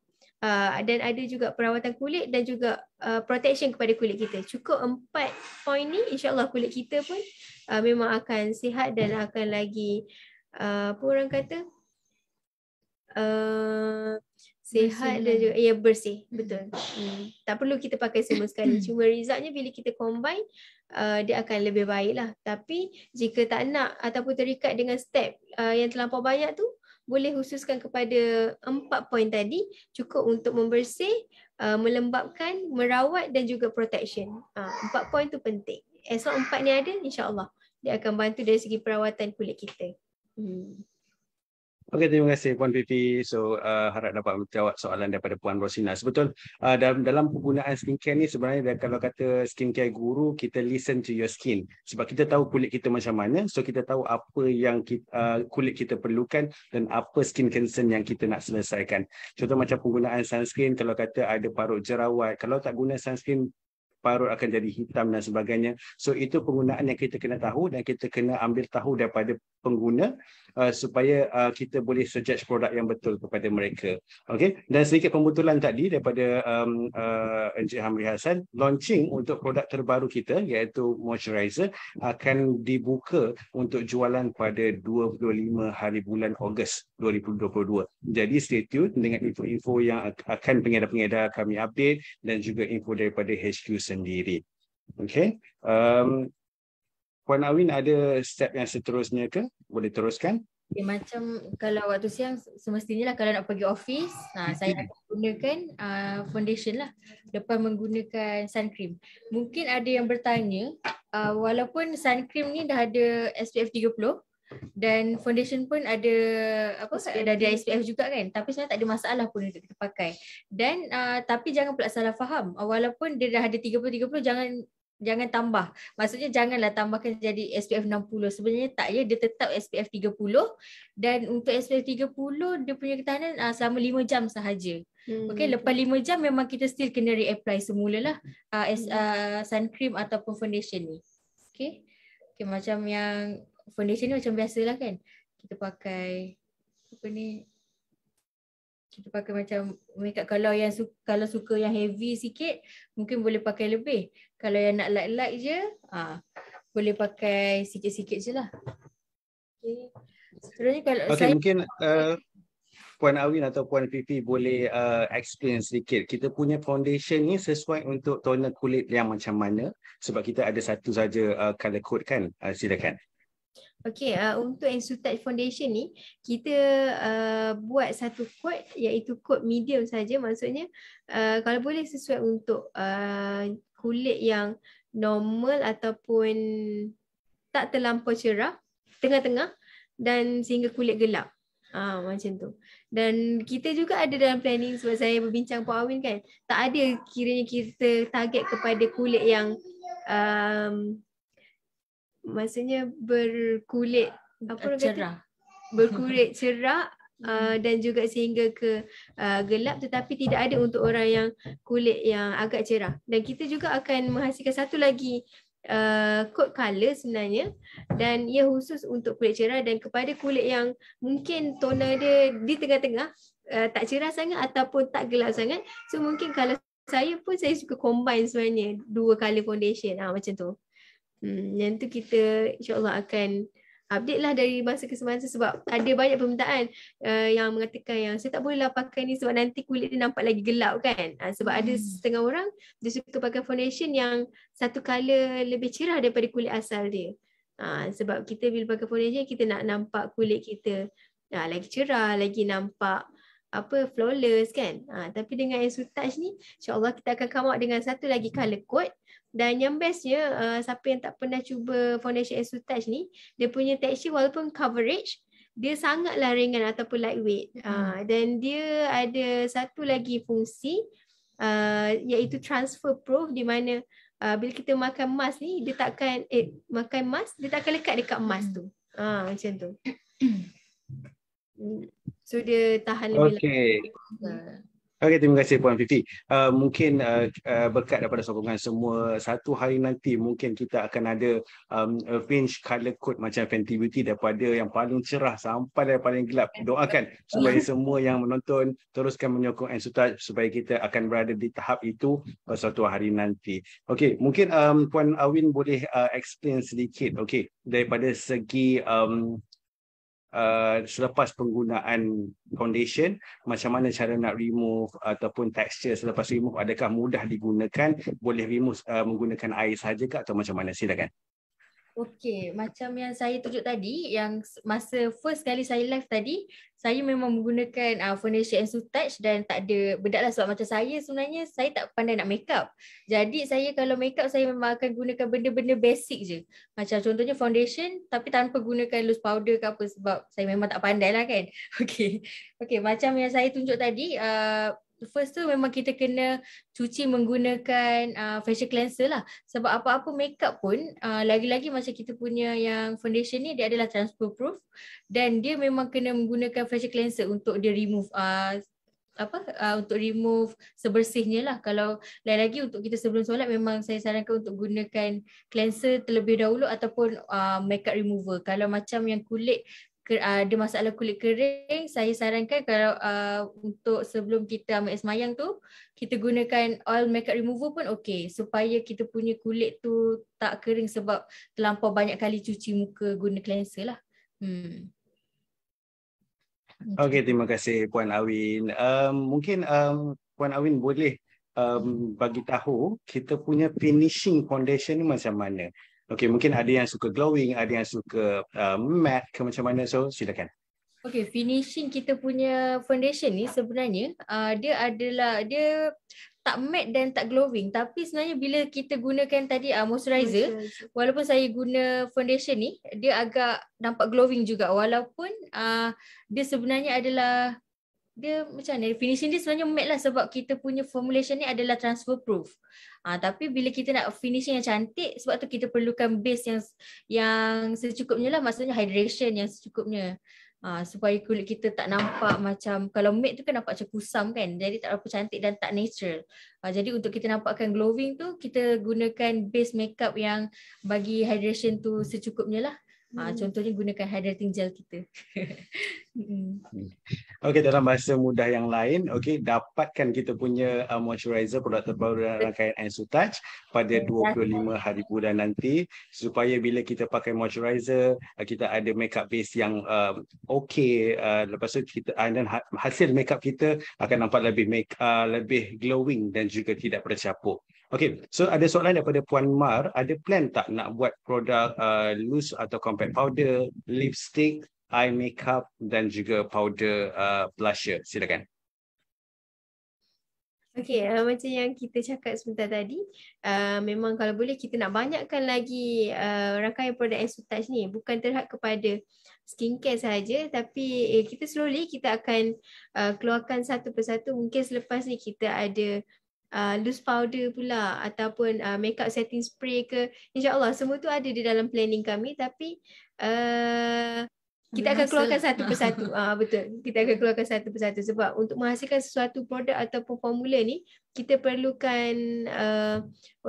Dan ada juga perawatan kulit dan juga protection kepada kulit kita. Cukup 4 poin ni, insyaAllah kulit kita pun memang akan sihat dan akan lagi apa orang kata, sihat dan juga bersih. Betul. Tak perlu kita pakai semua sekali. Cuma resultnya bila kita combine, dia akan lebih baik lah. Tapi jika tak nak ataupun terikat dengan step yang terlampau banyak tu, boleh khususkan kepada 4 poin tadi, cukup untuk membersih, melembapkan, merawat dan juga protection. 4 poin tu penting. As long 4 ni ada, insyaAllah dia akan bantu dari segi perawatan kulit kita. Okey, terima kasih Puan Fifi. So harap dapat menjawab soalan daripada Puan Rosina. Sebetul dalam penggunaan skincare ni sebenarnya kalau kata skincare guru, kita listen to your skin. Sebab kita tahu kulit kita macam mana, so kita tahu apa yang kulit kita perlukan dan apa skin concern yang kita nak selesaikan. Contoh macam penggunaan sunscreen, kalau kata ada parut jerawat, kalau tak guna sunscreen, parut akan jadi hitam dan sebagainya. So itu penggunaan yang kita kena tahu dan kita kena ambil tahu daripada pengguna supaya kita boleh suggest produk yang betul kepada mereka. Okey, dan sedikit pembetulan tadi daripada Encik Hamri Hassan, launching untuk produk terbaru kita iaitu moisturizer akan dibuka untuk jualan pada 25 hari bulan Ogos 2022. Jadi stay tune dengan info-info yang akan pengedar-pengedar kami update dan juga info daripada HQ sendiri. Okey. Puan Awin ada step yang seterusnya ke? Boleh teruskan? Okay, macam kalau waktu siang semestinya lah kalau nak pergi office, saya akan gunakan foundation lah lepas menggunakan sun cream. Mungkin ada yang bertanya, walaupun sun cream ni dah ada SPF 30 dan foundation pun ada dah ada SPF juga kan, tapi sebenarnya tak ada masalah pun untuk kita pakai. Dan tapi jangan pula salah faham, walaupun dia dah ada 30 jangan tambah. Maksudnya janganlah tambahkan jadi SPF 60. Sebenarnya tak ya, dia tetap SPF 30 dan untuk SPF 30 dia punya ketahanan selama 5 jam sahaja. Okey, lepas 5 jam memang kita still kena reapply semulalah sun cream ataupun foundation ni. Okey. Okey, macam yang foundation ni macam biasalah kan. Kita pakai kita pakai macam makeup. Kalau yang kalau suka yang heavy sikit, mungkin boleh pakai lebih. Kalau yang nak light-light je, boleh pakai sikit-sikit je lah. Okay. Sebenarnya kalau saya mungkin Puan Awin atau Puan Fifi boleh explain sedikit. Kita punya foundation ni sesuai untuk toner kulit yang macam mana? Sebab kita ada satu saja color code kan? Silakan. Okey, untuk Ensutage Foundation ni kita buat satu kod iaitu kod medium saja. Maksudnya kalau boleh sesuai untuk kulit yang normal ataupun tak terlampau cerah, tengah-tengah dan sehingga kulit gelap. Macam tu. Dan kita juga ada dalam planning, sebab saya berbincang Puan Awin kan, tak ada kiranya kita target kepada kulit yang maksudnya berkulit cerah. Berkulit cerah dan juga sehingga ke gelap, tetapi tidak ada untuk orang yang kulit yang agak cerah. Dan kita juga akan menghasilkan satu lagi code color sebenarnya, dan ia khusus untuk kulit cerah dan kepada kulit yang mungkin toner dia di tengah-tengah, tak cerah sangat ataupun tak gelap sangat. So mungkin kalau saya suka combine sebenarnya dua color foundation macam tu. Yang tu kita insyaAllah akan update lah dari masa ke semasa, sebab ada banyak permintaan yang mengatakan yang saya tak bolehlah pakai ni sebab nanti kulit dia nampak lagi gelap kan. Sebab ada setengah orang dia suka pakai foundation yang satu color lebih cerah daripada kulit asal dia. Sebab kita bila pakai foundation kita nak nampak kulit kita lagi cerah, lagi nampak flawless kan. Tapi dengan Ensutage ni insyaAllah kita akan come out dengan satu lagi color code. Dan yang bestnya, siapa yang tak pernah cuba foundation Ensutage ni, dia punya texture walaupun coverage, dia sangatlah ringan ataupun lightweight. Dan dia ada satu lagi fungsi iaitu transfer proof, di mana bila kita makan mask ni, dia takkan lekat dekat mask tu. Macam tu. So dia tahan lebih lama. Okey, terima kasih Puan Fifi. Mungkin berkat daripada sokongan semua, satu hari nanti mungkin kita akan ada range color code macam Fenty Beauty daripada yang paling cerah sampai yang paling gelap. Doakan supaya semua yang menonton teruskan menyokong Ensutaj supaya kita akan berada di tahap itu suatu hari nanti. Okey, mungkin Puan Awin boleh explain sedikit daripada segi selepas penggunaan foundation, macam mana cara nak remove ataupun texture selepas remove, adakah mudah digunakan, boleh remove menggunakan air sahaja ke atau macam mana? Silakan. Okey, macam yang saya tunjuk tadi, yang masa first kali saya live tadi, saya memang menggunakan foundation Ensutaj dan tak ada bedak lah, sebab macam saya sebenarnya saya tak pandai nak make up. Jadi saya kalau make up saya memang akan gunakan benda-benda basic je. Macam contohnya foundation tapi tanpa gunakan loose powder ke apa, sebab saya memang tak pandai lah kan. Okey, macam yang saya tunjuk tadi, first tu memang kita kena cuci menggunakan facial cleanser lah. Sebab apa-apa makeup pun, lagi-lagi macam kita punya yang foundation ni, dia adalah transfer proof dan dia memang kena menggunakan facial cleanser untuk dia remove untuk remove sebersihnya lah. Kalau lain lagi untuk kita sebelum solat, memang saya sarankan untuk gunakan cleanser terlebih dahulu ataupun makeup remover. Kalau macam yang kulit ada masalah kulit kering, saya sarankan kalau untuk sebelum kita ambil semayang tu, kita gunakan oil makeup remover pun okey, supaya kita punya kulit tu tak kering sebab terlampau banyak kali cuci muka guna cleanser lah. Okey, terima kasih Puan Awin. Mungkin Puan Awin boleh bagi tahu kita punya finishing foundation ni macam mana? Okey, mungkin ada yang suka glowing, ada yang suka matte ke macam mana, so silakan. Okey, finishing kita punya foundation ni sebenarnya dia tak matte dan tak glowing, tapi sebenarnya bila kita gunakan tadi moisturizer, walaupun saya guna foundation ni, dia agak nampak glowing juga, walaupun dia sebenarnya adalah dia macam mana, finishing dia sebenarnya matte lah sebab kita punya formulation ni adalah transfer proof. Tapi bila kita nak finishing yang cantik, sebab tu kita perlukan base yang secukupnya lah, maksudnya hydration yang secukupnya. Supaya kulit kita tak nampak macam, kalau matte tu kan nampak macam kusam kan, jadi tak berapa cantik dan tak natural. Jadi untuk kita nampakkan glowing tu, kita gunakan base makeup yang bagi hydration tu secukupnya lah. Contohnya gunakan hydrating gel kita. Okey, dalam bahasa mudah yang lain, okey, dapatkan kita punya moisturizer produk terbaru dalam rangkaian Ensutaj pada 25 hari bulan nanti, supaya bila kita pakai moisturizer, kita ada makeup base yang okey, lepas tu kita dan hasil makeup kita akan nampak lebih glowing dan juga tidak bercapuk. Okey, so ada soalan daripada Puan Mar, ada plan tak nak buat produk loose atau compact powder, lipstick, eye makeup dan juga powder blusher? Silakan. Okey, macam yang kita cakap sebentar tadi, memang kalau boleh kita nak banyakkan lagi rangkaian produk Ensutaj ni, bukan terhad kepada skincare sahaja, tapi kita slowly kita akan keluarkan satu persatu. Mungkin selepas ni kita ada loose powder pula ataupun makeup setting spray ke, InsyaAllah semua tu ada di dalam planning kami, tapi kita akan keluarkan satu persatu. Betul, kita akan keluarkan satu persatu sebab untuk menghasilkan sesuatu produk ataupun formula ni, kita perlukan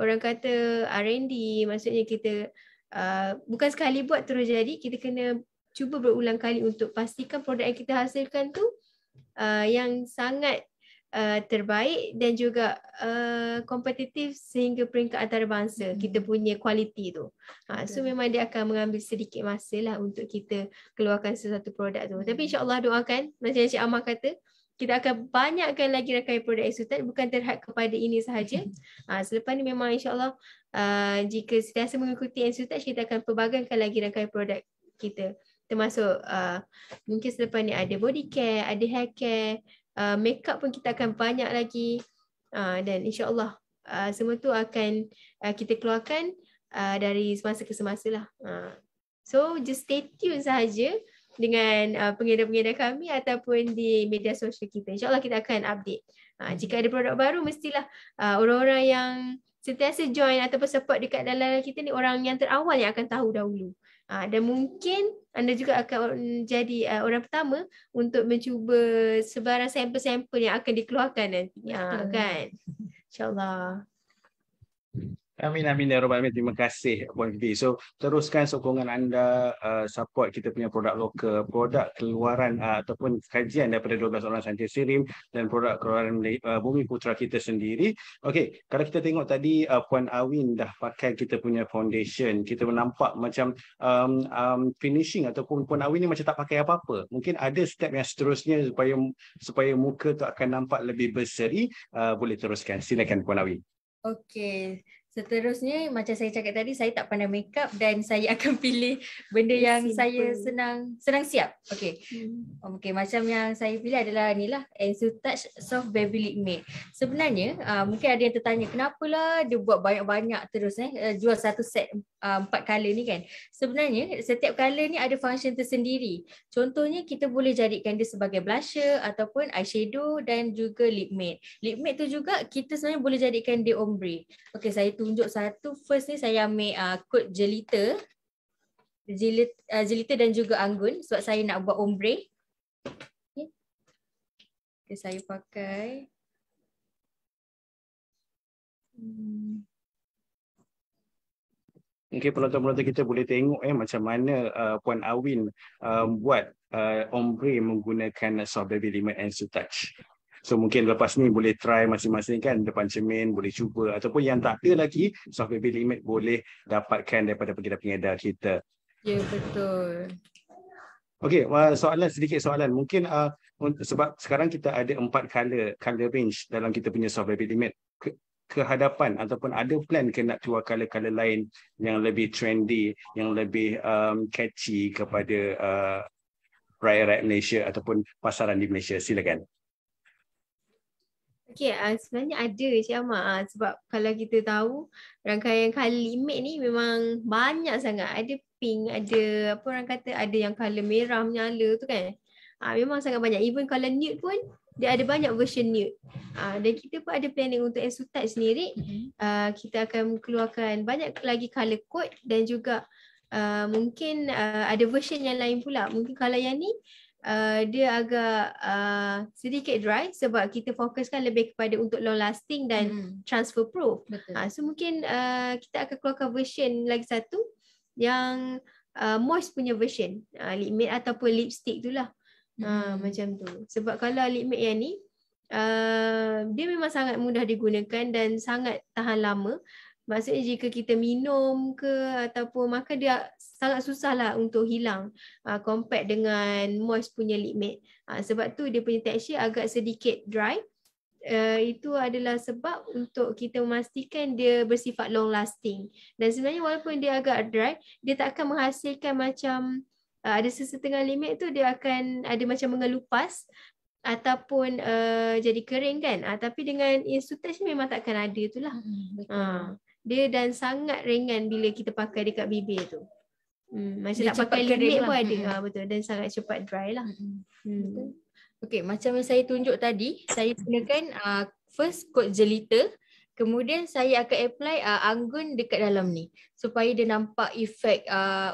orang kata R&D, maksudnya kita bukan sekali buat terus jadi, kita kena cuba berulang kali untuk pastikan produk yang kita hasilkan tu yang sangat terbaik dan juga kompetitif sehingga peringkat antarabangsa kita punya kualiti tu. So memang dia akan mengambil sedikit masa lah untuk kita keluarkan sesuatu produk tu. Tapi insyaAllah doakan, macam Encik Amar kata, kita akan banyakkan lagi rangkaian produk Ensutaj, bukan terhad kepada ini sahaja. Selepas ni memang insyaAllah jika sentiasa mengikuti Ensutaj, kita akan pelbagai lagi rangkaian produk kita. Termasuk mungkin selepas ni ada body care, ada hair care, makeup pun kita akan banyak lagi, dan insyaAllah semua tu akan kita keluarkan dari semasa ke semasa lah. So just stay tune sahaja dengan pengedar-pengedar kami ataupun di media sosial kita. InsyaAllah kita akan update. Jika ada produk baru, mestilah orang-orang yang sentiasa join ataupun support dekat dalam kita ni, orang yang terawal yang akan tahu dahulu. Dan mungkin anda juga akan jadi orang pertama untuk mencuba sebarang sampel-sampel yang akan dikeluarkan nanti. Kan? InsyaAllah. Amin, amin ya Rabbal Alamin. Terima kasih Puan Vivi. So teruskan sokongan anda, support kita punya produk lokal, produk keluaran ataupun kajian daripada 12 orang saintis SIRIM dan produk keluaran Bumi Putra kita sendiri. Okey, kalau kita tengok tadi Puan Awin dah pakai kita punya foundation, kita nampak macam finishing ataupun Puan Awin ni macam tak pakai apa-apa. Mungkin ada step yang seterusnya supaya muka tu akan nampak lebih berseri. Boleh teruskan. Silakan Puan Awin. Okey. Seterusnya macam saya cakap tadi, saya tak pandai makeup dan saya akan pilih benda yang saya senang siap. Okey. Okey, macam yang saya pilih adalah ni lah, EnsuTouch Soft Baby Lip Matte. Sebenarnya mungkin ada yang tertanya kenapalah dia buat banyak-banyak terus jual satu set 4 color ni kan. Sebenarnya setiap color ni ada function tersendiri. Contohnya kita boleh jadikan dia sebagai blusher ataupun eyeshadow dan juga lip matte. Lip matte tu juga kita sebenarnya boleh jadikan dia ombre. Okey, saya tunjuk satu. First ni saya ambil kod jelita dan juga anggun sebab saya nak buat ombre. Okay, saya pakai Mungkin penonton-penonton kita boleh tengok macam mana Puan Awin buat ombre menggunakan Soft Baby Lip Matte EnsuTouch. So mungkin lepas ni boleh try masing-masing kan, depan cermin boleh cuba, ataupun yang tak ada lagi Soft Baby Lip Matte boleh dapatkan daripada pengedar-pengedar kita. Ya, betul. Okey, sedikit soalan. Mungkin sebab sekarang kita ada 4 color range dalam kita punya Soft Baby Lip Matte. Kehadapan ataupun ada plan ke nak keluar color-color lain yang lebih trendy, yang lebih catchy kepada rakyat Malaysia ataupun pasaran di Malaysia? Silakan. Okey, sebenarnya ada Cik Ahmad, sebab kalau kita tahu rangkaian color lip matte ni memang banyak sangat. Ada pink, ada apa orang kata, ada yang color merah menyala tu kan. Memang sangat banyak. Even color nude pun dia ada banyak version nude. Dan kita pun ada planning untuk EnsuTouch sendiri. Kita akan keluarkan banyak lagi color code dan juga mungkin ada version yang lain pula. Mungkin kalau yang ni dia agak sedikit dry sebab kita fokuskan lebih kepada untuk long lasting dan transfer proof. So mungkin kita akan keluarkan version lagi satu yang moist punya version, lip matte ataupun lipstick tu lah. Macam tu. Sebab kalau lip matte yang ni dia memang sangat mudah digunakan dan sangat tahan lama. Maksudnya jika kita minum ke ataupun makan, dia sangat susah lah untuk hilang compare dengan moist punya lip matte. Sebab tu dia punya tekstur agak sedikit dry. Itu adalah sebab untuk kita memastikan dia bersifat long lasting. Dan sebenarnya walaupun dia agak dry, dia tak akan menghasilkan macam ada sesetengah lip matte tu dia akan ada macam mengelupas ataupun jadi kering kan. Tapi dengan EnsuTouch ni memang takkan ada tu lah. Dia dan sangat ringan bila kita pakai dekat bibir tu. Macam nak pakai lip matte pun ada. Betul, dan sangat cepat dry lah. Okey, macam yang saya tunjuk tadi, saya gunakan first kod jelita, kemudian saya akan apply anggun dekat dalam ni supaya dia nampak efek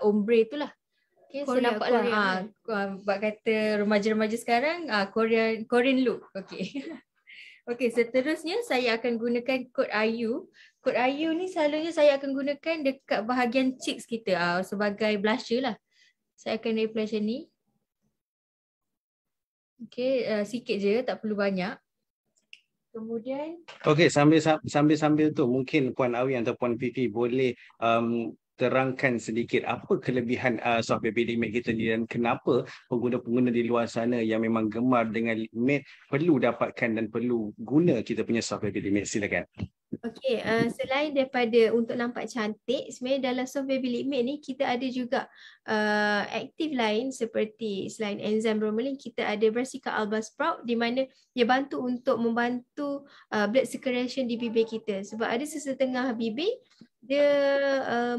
ombre tu lah. Okay, so nampak lah buat kata remaja-remaja sekarang Korean look. Okey. Okey, seterusnya saya akan gunakan kod IU. Kod IU ni selalunya saya akan gunakan dekat bahagian cheeks kita sebagai blusher lah. Saya akan apply macam ni. Okey, sikit je, tak perlu banyak. Kemudian okey, sambil tu mungkin Puan Awin atau Puan Fifi boleh terangkan sedikit apa kelebihan Soft Baby Lip Matte kita ni dan kenapa pengguna-pengguna di luar sana yang memang gemar dengan lip matte perlu dapatkan dan perlu guna kita punya Soft Baby Lip Matte. Silakan. Okey, selain daripada untuk nampak cantik, sebenarnya dalam Soft Baby Lip Matte ni kita ada juga aktif lain seperti selain enzim bromelain, kita ada Brassica alba sprout di mana dia membantu blood circulation di bibir kita. Sebab ada sesetengah bibir dia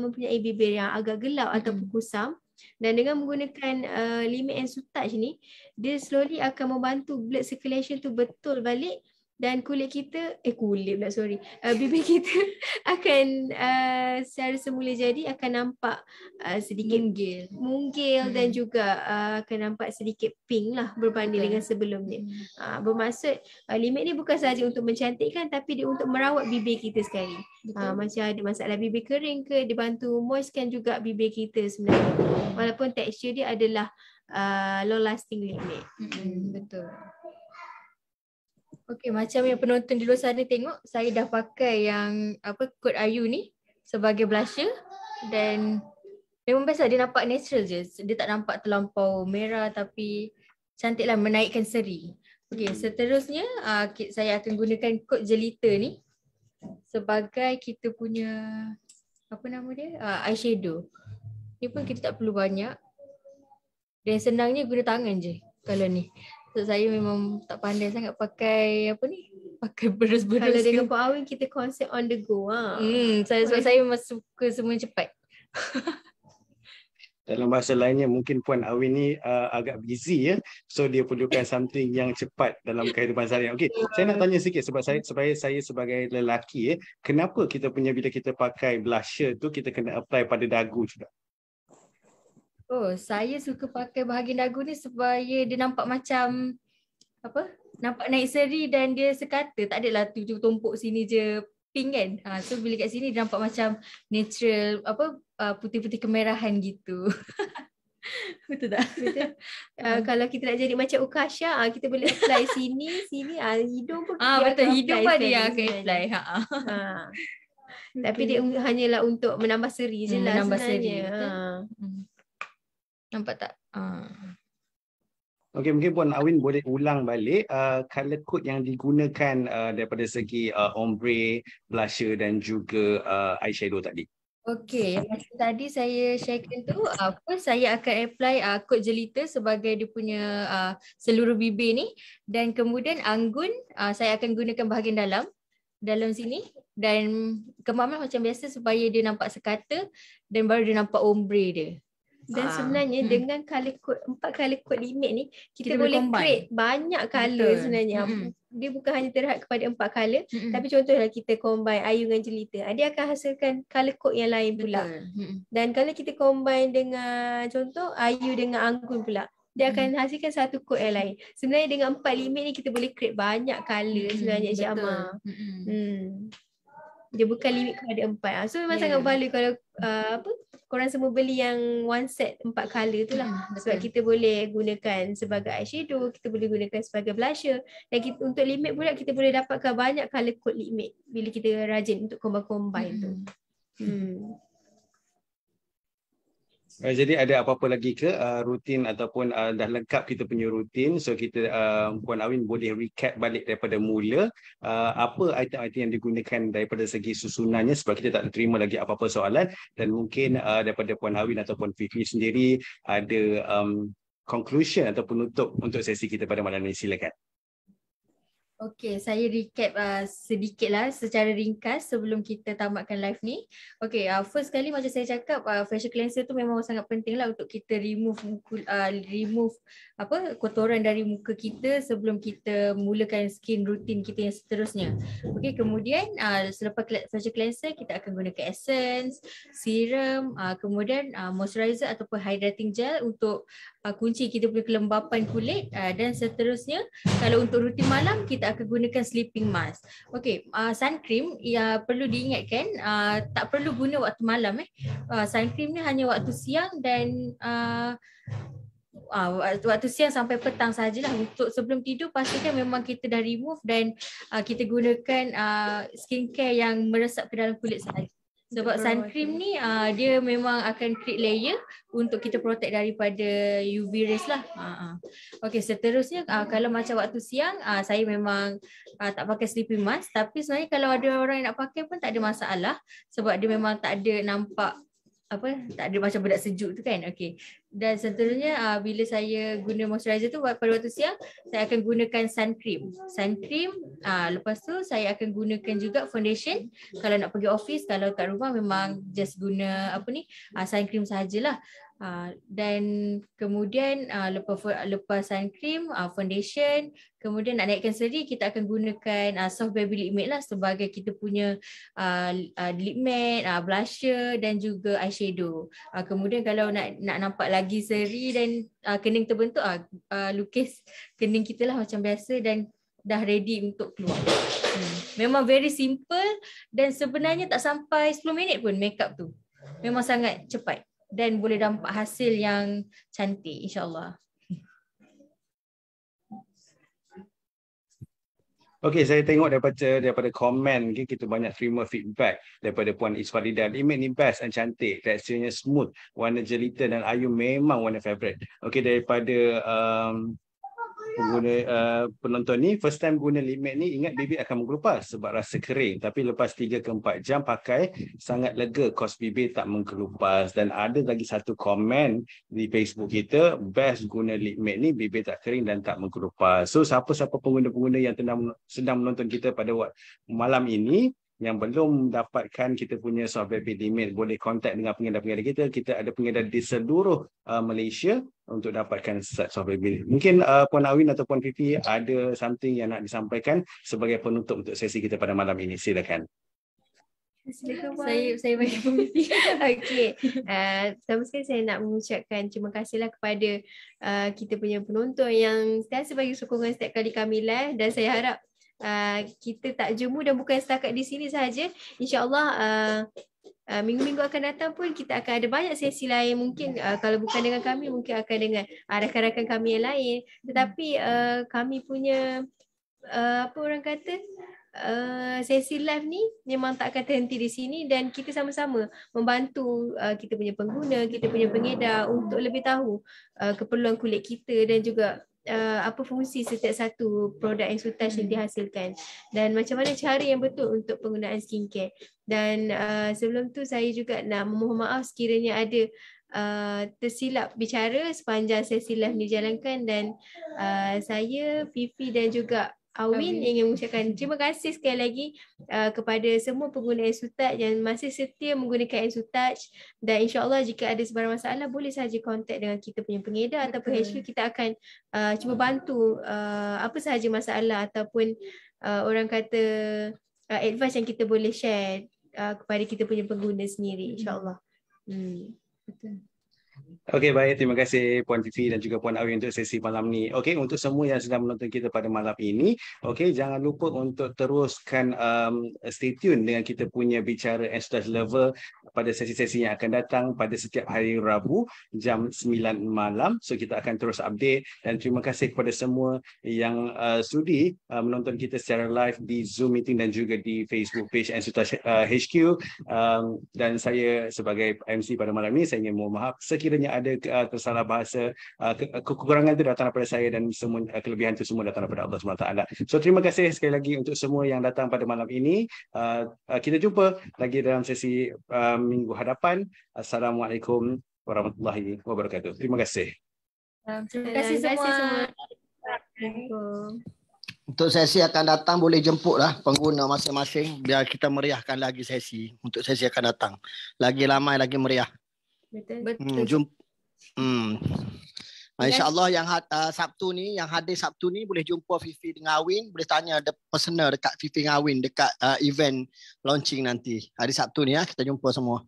mempunyai bibir yang agak gelap ataupun kusam, dan dengan menggunakan lip matte EnsuTouch ni, dia slowly akan membantu blood circulation tu betul balik dan kulit kita bibir kita akan secara semula jadi akan nampak sedikit munggil dan juga akan nampak sedikit pink lah berbanding dengan sebelumnya. Bermaksud limit ni bukan sahaja untuk mencantikkan tapi dia untuk merawat bibir kita sekali. Macam ada masalah bibir kering ke, dia bantu moistkan juga bibir kita sebenarnya. Walaupun tekstur dia adalah long lasting limit. Betul. Okey, macam yang penonton di luar sana tengok, saya dah pakai yang Code Ayu ni sebagai blusher dan memang best lah, dia nampak natural je. Dia tak nampak terlampau merah tapi cantik lah, menaikkan seri. Okey, seterusnya saya akan gunakan Code Jelita ni sebagai kita punya eyeshadow. Ni pun kita tak perlu banyak. Dan senangnya guna tangan je kalau ni. So, saya memang tak pandai sangat pakai pakai berus-berus. Kalau dengan Puan Awin kita konsep on the go. Saya memang suka semua cepat. Dalam bahasa lainnya mungkin Puan Awin ni agak busy ya. So dia perlukan something yang cepat dalam kehidupan seharian. Okey, saya nak tanya sikit sebab saya sebagai lelaki kenapa kita punya bila kita pakai blusher tu kita kena apply pada dagu juga? Saya suka pakai bahagian dagu ni supaya dia nampak macam nampak naik seri dan dia sekata, tak adalah tumpuk sini je pink kan. So bila kat sini dia nampak macam natural, putih-putih kemerahan gitu. Betul tak? Betul. Kalau kita nak jadi macam Ukasha, kita boleh apply sini, hidung pun betul, hidung pun dia akan apply. Tapi dia hanyalah untuk menambah seri je lah sebenarnya. Nampak tak? Okey, mungkin Puan Awin boleh ulang balik color code yang digunakan daripada segi ombre, blusher dan juga eyeshadow tadi. Okey, yang macam tadi saya sharekan tu, saya akan apply Code Jelita sebagai dia punya seluruh bibir ni, dan kemudian anggun saya akan gunakan bahagian dalam sini, dan kemaman macam biasa supaya dia nampak sekata dan baru dia nampak ombre dia. Dan sebenarnya dengan color code, 4 color code limit ni kita boleh create banyak color sebenarnya. Dia bukan hanya terhad kepada 4 color, tapi contohlah kita combine Ayu dengan Jelita, dia akan hasilkan color code yang lain pula. Dan kalau kita combine dengan contoh Ayu dengan Anggun pula, dia akan hasilkan satu kod yang lain. Sebenarnya dengan 4 limit ni kita boleh create banyak color sebenarnya Cik Amar. Dia bukan limit kepada 4. So memang sangat value kalau korang semua beli yang one set 4 color tu lah. Sebab kita boleh gunakan sebagai eyeshadow, kita boleh gunakan sebagai blusher, dan untuk limit pula kita boleh dapatkan banyak color code limit bila kita rajin untuk combine tu. Jadi ada apa-apa lagi ke rutin ataupun dah lengkap kita punya rutin, so kita Puan Awin boleh recap balik daripada mula apa item-item yang digunakan daripada segi susunannya, sebab kita tak terima lagi apa-apa soalan, dan mungkin daripada Puan Awin ataupun Fifi sendiri ada conclusion atau penutup untuk sesi kita pada malam ini. Silakan. Okey, saya recap sedikit lah secara ringkas sebelum kita tamatkan live ni. Okey, first kali macam saya cakap, facial cleanser tu memang sangat penting lah untuk kita remove kotoran dari muka kita sebelum kita mulakan skin routine kita yang seterusnya. Okey, kemudian selepas facial cleanser kita akan gunakan essence, serum, kemudian moisturizer ataupun hydrating gel untuk kunci kita punya kelembapan kulit, dan seterusnya kalau untuk rutin malam kita akan gunakan sleeping mask. Okey, sun cream perlu diingatkan tak perlu guna waktu malam. Sun cream ni hanya waktu siang dan waktu siang sampai petang sajalah. Untuk sebelum tidur pastikan memang kita dah remove dan kita gunakan skincare yang meresap ke dalam kulit sahaja. Sebab sun cream ni dia memang akan create layer untuk kita protect daripada UV rays lah. Okey, seterusnya kalau macam waktu siang saya memang tak pakai sleeping mask, tapi sebenarnya kalau ada orang yang nak pakai pun tak ada masalah sebab dia memang tak ada nampak tak ada macam budak sejuk tu kan. Okey. Dan seterusnya bila saya guna moisturizer tu pada waktu siang, saya akan gunakan sun cream. Sun cream, lepas tu saya akan gunakan juga foundation. Kalau nak pergi office, kalau kat rumah memang just guna sun cream sahajalah. Dan kemudian lepas sun cream, foundation, kemudian nak naikkan seri, kita akan gunakan soft baby lip matte lah sebagai kita punya lip matte, blusher dan juga eyeshadow. Kemudian kalau nak nampak lagi seri dan kening terbentuk, lukis kening kita lah macam biasa dan dah ready untuk keluar. Memang very simple dan sebenarnya tak sampai 10 minit pun makeup tu. Memang sangat cepat dan boleh nampak hasil yang cantik, insyaAllah. Okey, saya tengok daripada komen, okay, kita banyak terima feedback daripada Puan Isfarida. Image ni best dan cantik, teksturnya smooth, warna jelita dan ayu memang warna favourite. Okey, daripada pengguna penonton ni, first time guna lip matte ni, ingat bibir akan mengkelupas sebab rasa kering, tapi lepas 3 ke 4 jam pakai sangat lega kos bibir tak mengkelupas. Dan ada lagi satu komen di Facebook kita, best guna lip matte ni, bibir tak kering dan tak mengkelupas. So siapa-siapa pengguna-pengguna yang sedang menonton kita pada malam ini yang belum dapatkan kita punya soft baby lip matte, boleh kontak dengan pengedar-pengedar kita. Kita ada pengedar di seluruh Malaysia untuk dapatkan soft baby. Mungkin Puan Awin atau Puan Fifi ada something yang nak disampaikan sebagai penutup untuk sesi kita pada malam ini. Silakan. Saya bagi Fifi. Okey. Pertama sekali saya nak mengucapkan terima kasihlah kepada kita punya penonton yang sentiasa bagi sokongan setiap kali kami live, dan saya harap kita tak jemu dan bukan setakat di sini sahaja. InsyaAllah minggu-minggu akan datang pun kita akan ada banyak sesi lain. Mungkin kalau bukan dengan kami, mungkin akan dengan rakan-rakan kami yang lain. Tetapi kami punya apa orang kata, sesi live ni memang tak akan terhenti di sini, dan kita sama-sama membantu kita punya pengguna, kita punya pengedar untuk lebih tahu keperluan kulit kita dan juga apa fungsi setiap satu produk Ensutage yang dihasilkan dan macam mana cara yang betul untuk penggunaan skincare. Dan sebelum tu saya juga nak memohon maaf sekiranya ada tersilap bicara sepanjang sesi live ni dijalankan, dan saya, Fifi dan juga Awin ingin mengucapkan terima kasih sekali lagi kepada semua pengguna Ensutage yang masih setia menggunakan Ensutage, dan insyaAllah jika ada sebarang masalah boleh sahaja kontak dengan kita punya pengedar ataupun HQ. Kita akan cuba bantu apa sahaja masalah ataupun orang kata advice yang kita boleh share kepada kita punya pengguna sendiri, insyaAllah. Betul. Okey, baik. Terima kasih Puan Fifi dan juga Puan Awin untuk sesi malam ni. Okey, untuk semua yang sedang menonton kita pada malam ini, okey, jangan lupa untuk teruskan stay tune dengan kita punya Bicara Ensutage Lover pada sesi-sesi yang akan datang pada setiap hari Rabu jam 9 malam. So kita akan terus update, dan terima kasih kepada semua yang sudi menonton kita secara live di Zoom meeting dan juga di Facebook page Ensutage HQ. Dan saya sebagai MC pada malam ini, saya ingin mohon maaf sekiranya ada tersalah bahasa, kekurangan itu datang daripada saya, dan semua kelebihan itu semua datang daripada Allah SWT. So terima kasih sekali lagi untuk semua yang datang pada malam ini. Kita jumpa lagi dalam sesi minggu hadapan. Assalamualaikum warahmatullahi wabarakatuh. Terima kasih. Terima kasih semua. Untuk sesi akan datang boleh jemputlah pengguna masing-masing biar kita meriahkan lagi sesi. Untuk sesi akan datang lagi ramai, lagi meriah. Betul. InsyaAllah yang Sabtu ni, yang hadir Sabtu ni boleh jumpa Fifi dengan Awin, boleh tanya personal dekat Fifi dengan Awin dekat event launching nanti hari Sabtu ni. Kita jumpa semua.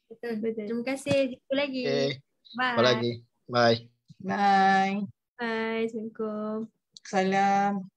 Betul. Terima kasih. Jumpa lagi. Okay. Bye. Jumpa lagi. Bye. Bye. Bye. Assalamualaikum. Salam.